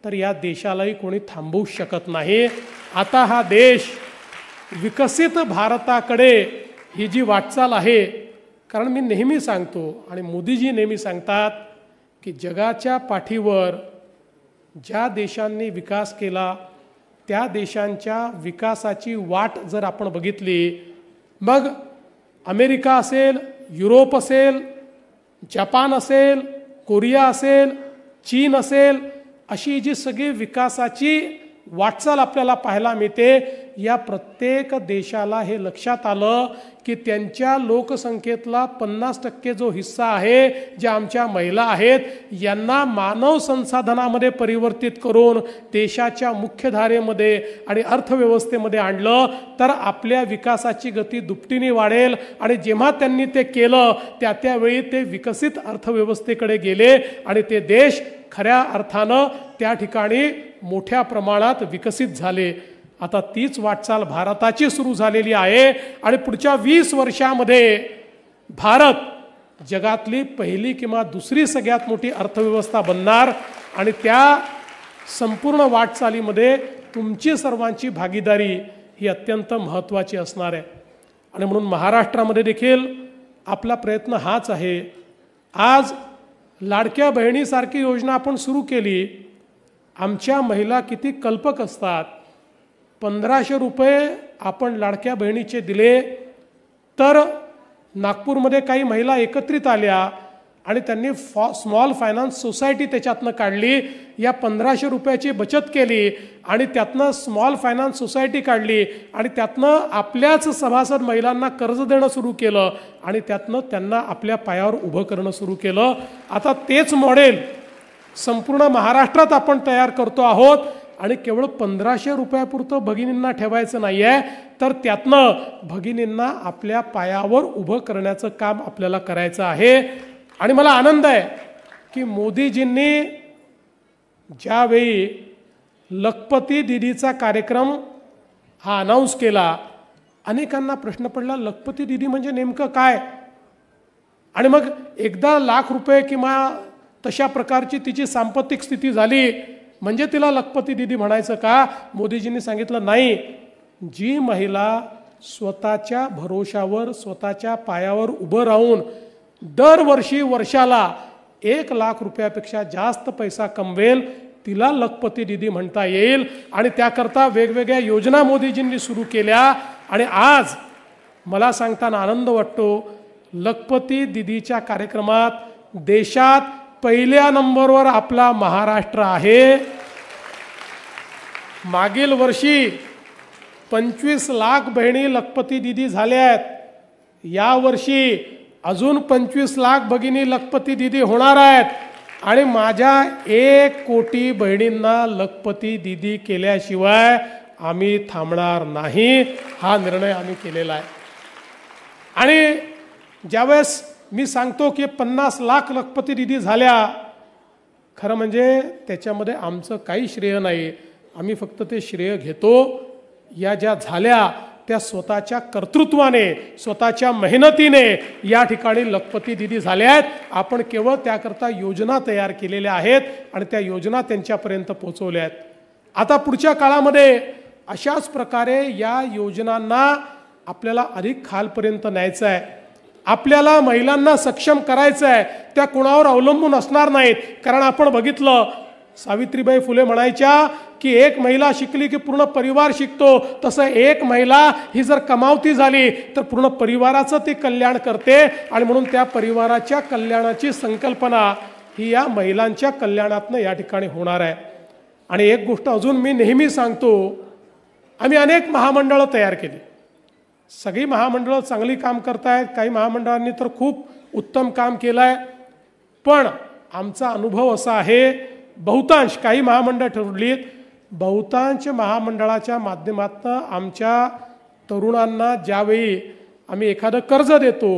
तर या देशालाही कोणी थांबवू शकत नाही. आता हा देश विकसित भारताकडे ही जी वाटचाल आहे, कारण मी नेहमी सांगतो आणि मोदीजी नेहमी सांगतात की जगाच्या पाठीवर ज्या देशांनी विकास केला त्या देशांच्या विकासाची वाट जर आपण बघितली, मग अमेरिका असेल, युरोप असेल, जपान असेल, कोरिया असेल, चीन असेल, अशी जी सगळी विकासाची वाटचाल आपल्याला पाहायला मिळते, या प्रत्येक देशाला हे लक्षात आलं की त्यांच्या लोकसंख्येतला 50% जो हिस्सा आहे, ज्या आमच्या महिला आहेत, यांना मानव संसाधनामध्ये परिवर्तित करून देशाच्या मुख्यधारेमध्ये आणि अर्थव्यवस्थेमध्ये आणलं तर आपल्या विकासाची गती दुपटीने वाढेल. आणि जेव्हा त्यांनी ते केलं त्यावेळी ते विकसित अर्थव्यवस्थेकडे गेले आणि ते देश खऱ्या अर्थानं त्या ठिकाणी मोठ्या प्रमाणात विकसित झाले. आता तीच वाटचाल भारताची सुरू झालेली आहे आणि पुढच्या 20 वर्षामध्ये भारत जगातली पहिली किंवा दुसरी सगळ्यात मोठी अर्थव्यवस्था बनणार. आणि त्या संपूर्ण वाटचालीमध्ये तुमची सर्वांची भागीदारी ही अत्यंत महत्त्वाची असणार आहे. आणि म्हणून महाराष्ट्रामध्ये देखील आपला प्रयत्न हाच आहे. आज लाडक्या बहिणीसारखी योजना आपण सुरू केली. आमच्या महिला किती कल्पक असतात. 1500 रुपये आपण लाडक्या बहिणीचे दिले तर नागपूरमध्ये काही महिला एकत्रित आल्या आणि त्यांनी स्मॉल फायनान्स सोसायटी त्याच्यातनं काढली. या 1500 रुपयाची बचत केली आणि त्यातनं स्मॉल फायनान्स सोसायटी काढली आणि त्यातनं आपल्याच सभासद महिलांना कर्ज देणं सुरू केलं आणि त्यातनं त्यांना आपल्या पायावर उभं करणं सुरू केलं. आता तेच मॉडेल संपूर्ण महाराष्ट्रात आपण तयार करतो आहोत. आणि केवळ 1500 रुपयापुरतं भगिनींना ठेवायचं नाही आहे, तर त्यातनं भगिनींना आपल्या पायावर उभं करण्याचं काम आपल्याला करायचं आहे. आणि मला आनंद आहे की मोदीजींनी ज्यावेळी लखपती दीदीचा कार्यक्रम हा अनाऊन्स केला, अनेकांना प्रश्न पडला लखपती दीदी म्हणजे नेमकं काय. आणि मग एकदा ₹1,00,000 किंवा तशा प्रकारची तिची सांपत्तिक स्थिती झाली म्हणजे तिला लखपती दीदी म्हणायचं का. मोदीजींनी सांगितलं नाही, जी महिला स्वतःच्या भरोशावर स्वतःच्या पायावर उभं राहून दरवर्षी वर्षाला ₹1,00,000पेक्षा जास्त पैसा कमवेल तिला लखपती दीदी म्हणता येईल. आणि त्याकरता वेगवेगळ्या योजना मोदीजींनी सुरू केल्या. आणि आज मला सांगताना आनंद वाटतो, लखपती दीदीच्या कार्यक्रमात देशात पहिल्या नंबरवर आपला महाराष्ट्र आहे. मागील वर्षी 25 लाख बहिणी लखपती दीदी झाल्या आहेत. यावर्षी अजून 25 लाख भगिनी लखपती दीदी होणार आहेत. आणि माझ्या 1 कोटी बहिणींना लखपती दीदी केल्याशिवाय आम्ही थांबणार नाही, हा निर्णय आम्ही केलेला आहे. आणि ज्यावेळेस मी सांगतो की 50 लाख लखपती निधी झाल्या, खरं म्हणजे त्याच्यामध्ये आमचं काही श्रेय नाही. आम्ही फक्त ते श्रेय घेतो. या ज्या झाल्या त्या स्वतःच्या कर्तृत्वाने, स्वतःच्या मेहनतीने या ठिकाणी लखपती निधी झाल्या आहेत. आपण केवळ त्याकरता योजना तयार केलेल्या आहेत आणि त्या योजना त्यांच्यापर्यंत पोहोचवल्या आहेत. आता पुढच्या काळामध्ये अशाच प्रकारे या योजनांना आपल्याला अधिक खालपर्यंत न्यायचं आहे. आपल्याला महिलांना सक्षम करायचं आहे. त्या कोणावर अवलंबून असणार नाहीत. कारण आपण बघितलं, सावित्रीबाई फुले म्हणायच्या की एक महिला शिकली की पूर्ण परिवार शिकतो. तसं एक महिला ही जर कमावती झाली तर पूर्ण परिवाराचं ती कल्याण करते. आणि म्हणून त्या परिवाराच्या कल्याणाची संकल्पना ही या महिलांच्या कल्याणातनं या ठिकाणी होणार आहे. आणि एक गोष्ट अजून मी नेहमी सांगतो, आम्ही अनेक महामंडळं तयार केली. सगळी महामंडळं चांगली काम करतायत. काही महामंडळांनी तर खूप उत्तम काम केलं आहे. पण आमचा अनुभव असा आहे, बहुतांश, काही महामंडळ ठरवलीत, बहुतांश महामंडळाच्या माध्यमातून आमच्या तरुणांना ज्यावेळी आम्ही एखादं कर्ज देतो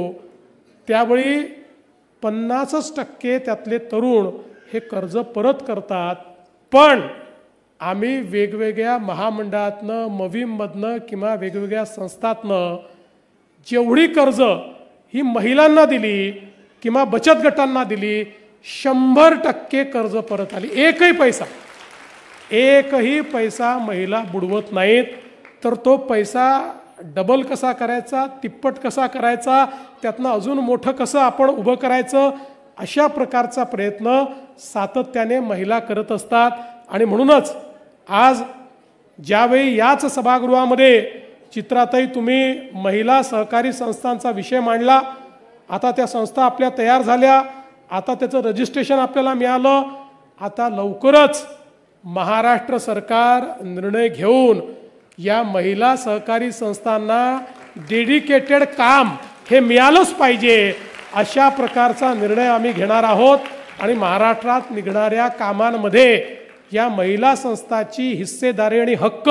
त्यावेळी 50% त्यातले तरुण हे कर्ज परत करतात. पण आम्ही वेगवेगळ्या महामंडळातनं, मविममधनं किंवा वेगवेगळ्या संस्थातनं जेवढी कर्ज ही महिलांना दिली किंवा बचत गटांना दिली, 100% कर्ज परत आली. एकही पैसा महिला बुडवत नाहीत. तर तो पैसा डबल कसा करायचा, तिप्पट कसा करायचा, त्यातनं अजून मोठं कसं आपण उभं करायचं, अशा प्रकारचा प्रयत्न सातत्याने महिला करत असतात. आणि म्हणूनच आज ज्यावेळी याच सभागृहामध्ये चित्राताई तुम्ही महिला सहकारी संस्थांचा विषय मांडला, आता त्या संस्था आपल्या तयार झाल्या, आता त्याचं रजिस्ट्रेशन आपल्याला मिळालं. आता लवकरच महाराष्ट्र सरकार निर्णय घेऊन या महिला सहकारी संस्थांना डेडिकेटेड काम हे मिळालंच पाहिजे, अशा प्रकारचा निर्णय आम्ही घेणार आहोत. आणि महाराष्ट्रात निघणाऱ्या कामांमध्ये या महिला संस्थाची हिस्सेदारी आणि हक्क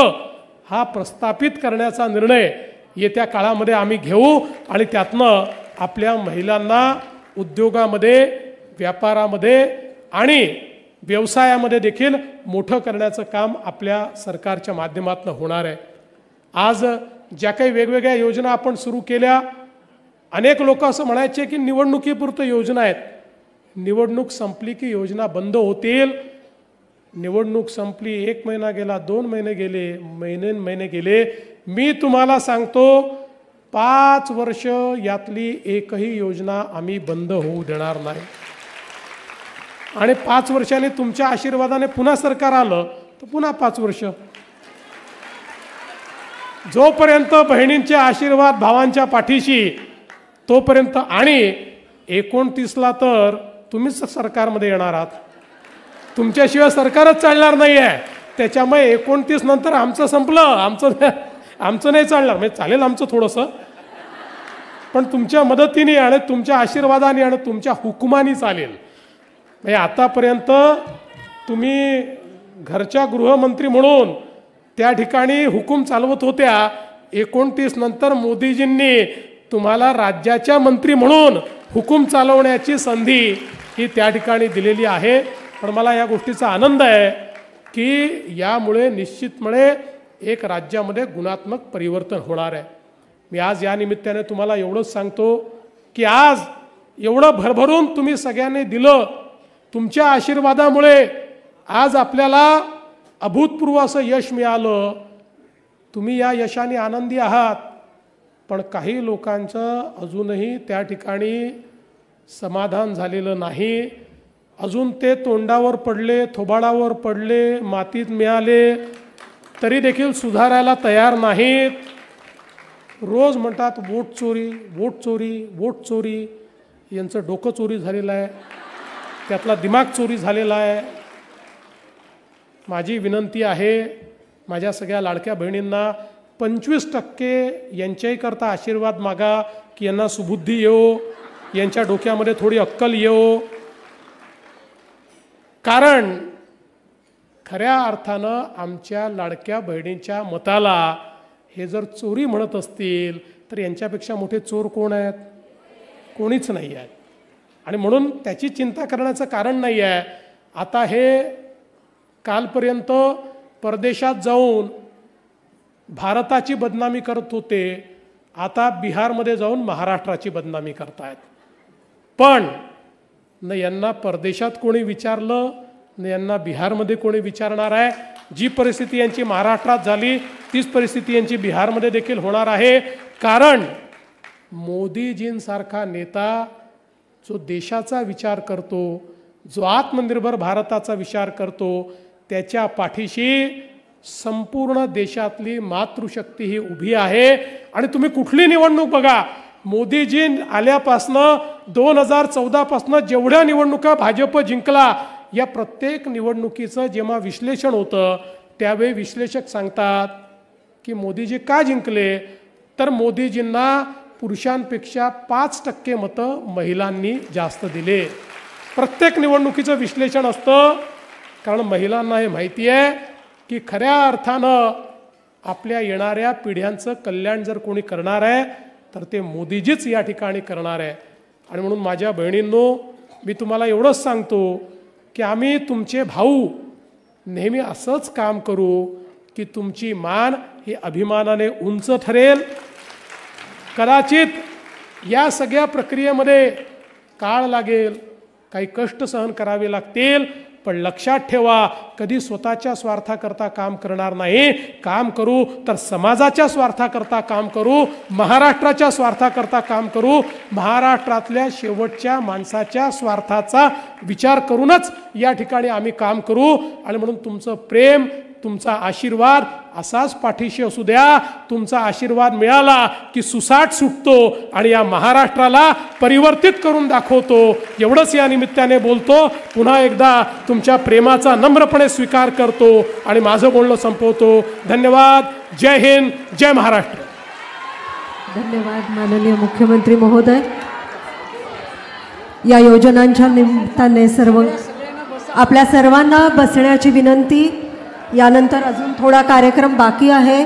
हा प्रस्थापित करण्याचा निर्णय येत्या काळामध्ये आम्ही घेऊ. आणि त्यातनं आपल्या महिलांना उद्योगामध्ये, व्यापारामध्ये आणि व्यवसायामध्ये देखील मोठं करण्याचं काम आपल्या सरकारच्या माध्यमातून होणार आहे. आज ज्या काही वेगवेगळ्या योजना आपण सुरू केल्या, अनेक लोक असं म्हणायचे की निवडणुकीपुरतं योजना आहेत. निवडणूक संपली की योजना बंद होतील. निवडणूक संपली, 1 महिना गेला, 2 महिने गेले, महिने गेले. मी तुम्हाला सांगतो 5 वर्ष यातली एकही योजना आम्ही बंद होऊ देणार नाही. आणि 5 वर्षांनी तुमच्या आशीर्वादाने पुन्हा सरकार आलं तर पुन्हा 5 वर्ष. जोपर्यंत बहिणींचे आशीर्वाद भावांच्या पाठीशी तोपर्यंत. आणि 29ला तर तुम्हीच सरकारमध्ये येणार आहात. तुमच्याशिवाय सरकारच चालणार नाही आहे. त्याच्यामुळे 29 नंतर आमचं संपलं, आमचं नाही चालणार. म्हणजे चालेल आमचं थोडंसं, पण तुमच्या मदतीने आणि तुमच्या आशीर्वादाने आणि तुमच्या हुकुमानी चालेल. म्हणजे आतापर्यंत तुम्ही घरच्या गृहमंत्री म्हणून त्या ठिकाणी हुकूम चालवत होत्या. 29 नंतर मोदीजींनी तुम्हाला राज्याच्या मंत्री म्हणून हुकूम चालवण्याची संधी ही त्या ठिकाणी दिलेली आहे. पण मला या गोष्टीचा आनंद आहे की यामुळे निश्चितपणे एक राज्यामध्ये गुणात्मक परिवर्तन होणार आहे. मी आज या निमित्ताने तुम्हाला एवढंच सांगतो की आज एवढं भरभरून तुम्ही सगळ्यांनी दिलं. तुमच्या आशीर्वादामुळे आज आपल्याला अभूतपूर्व असं यश मिळालं. तुम्ही या यशाने आनंदी आहात. पण काही लोकांचं अजूनही त्या ठिकाणी समाधान झालेलं नाही. अजून ते तोंडावर पडले, थोबाडावर पडले, मातीत मिळाले तरी देखील सुधारायला तयार नाहीत. रोज म्हणतात वोट चोरी, वोट चोरी, वोट चोरी. यांचं डोकं चोरी झालेलं आहे, त्यातला दिमाग चोरी झालेला आहे. माझी विनंती आहे माझ्या सगळ्या लाडक्या बहिणींना, 25% यांच्याही करता आशीर्वाद मागा की यांना सुबुद्धी येवो, यांच्या डोक्यामध्ये थोडी अक्कल येवो. कारण खऱ्या अर्थानं आमच्या लाडक्या बहिणींच्या मताला हे जर चोरी म्हणत असतील तर यांच्यापेक्षा मोठे चोर कोण आहेत? कोणीच नाही आहेत. आणि म्हणून त्याची चिंता करण्याचं कारण नाही आहे. आता हे कालपर्यंत परदेशात जाऊन भारताची बदनामी करत होते, आता बिहारमध्ये जाऊन महाराष्ट्राची बदनामी करतायत. पण न यांना परदेशात कोणी विचारलं, न यांना बिहारमध्ये कोणी विचारणार आहे. जी परिस्थिती यांची महाराष्ट्रात झाली तीच परिस्थिती यांची बिहारमध्ये देखील होणार आहे. कारण मोदीजींसारखा नेता जो देशाचा विचार करतो, जो आत्मनिर्भर भारताचा विचार करतो, त्याच्या पाठीशी संपूर्ण देशातली मातृशक्ती ही उभी आहे. आणि तुम्ही कुठली निवडणूक बघा, मोदीजी आल्यापासनं 2014पासनं जेवढ्या निवडणुका भाजप जिंकला, या प्रत्येक निवडणुकीचं जेव्हा विश्लेषण होतं त्यावेळी विश्लेषक सांगतात की मोदीजी का जिंकले, तर मोदीजींना पुरुषांपेक्षा 5% मतं महिलांनी जास्त दिले. प्रत्येक निवडणुकीचं विश्लेषण असतं, कारण महिलांना हे माहिती आहे की खऱ्या अर्थानं आपल्या येणाऱ्या पिढ्यांचं कल्याण जर कोणी करणार आहे तर ते मोदीजीच या ठिकाणी करणार आहे. आणि म्हणून माझ्या बहिणींनो, मी तुम्हाला एवढंच सांगतो की आम्ही तुमचे भाऊ नेहमी असंच काम करू की तुमची मान ही अभिमानाने उंच ठरेल. कदाचित या सगळ्या प्रक्रियेमध्ये काळ लागेल, काही कष्ट सहन करावे लागतील, पण लक्षात ठेवा, कधी स्वतःच्या स्वार्थाकरता काम करणार नाही. काम करू तर समाजाच्या स्वार्थाकरता काम करू, महाराष्ट्राच्या स्वार्थाकरता काम करू. महाराष्ट्रातल्या शेवटच्या माणसाच्या स्वार्थाचा विचार करूनच या ठिकाणी आम्ही काम करू. आणि म्हणून तुमचं प्रेम, तुमचा आशीर्वाद असाच पाठीशी असू द्या. तुमचा आशीर्वाद मिळाला की सुसाट सुटतो आणि या महाराष्ट्राला परिवर्तित करून दाखवतो. एवढंच या निमित्ताने बोलतो. पुन्हा एकदा तुमच्या प्रेमाचा नम्रपणे स्वीकार करतो आणि माझं बोलणं संपवतो. धन्यवाद. जय हिंद, जय महाराष्ट्र. धन्यवाद माननीय मुख्यमंत्री महोदय. या योजनांच्या निमित्ताने आपल्या सर्वांना बसण्याची विनंती. यानंतर अजून थोडा कार्यक्रम बाकी आहे.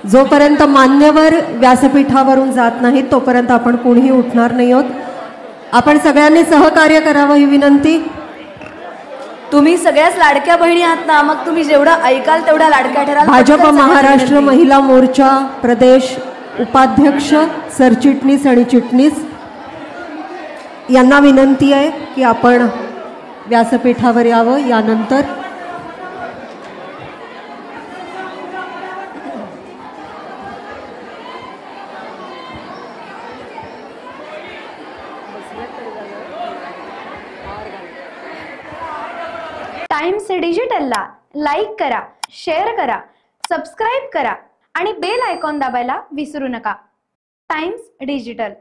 जोपर्यंत मान्यवर व्यासपीठावरून जात नाहीत तोपर्यंत आपण कोणीही उठणार नाही आहोत. आपण सगळ्यांनी सहकार्य करावं ही विनंती. तुम्ही सगळ्याच लाडक्या बहिणी आहात ना, मग तुम्ही जेवढं ऐकाल तेवढ्या लाडक्या ठराल. भाजप महाराष्ट्र महिला मोर्चा प्रदेश उपाध्यक्ष, सरचिटणीस आणि चिटणीस यांना विनंती आहे की आपण व्यासपीठावर यावं. यानंतर टाइम्स डिजिटलला लाईक करा, शेअर करा, सबस्क्राईब करा आणि बेल आयकॉन दाबायला विसरू नका. Times digital.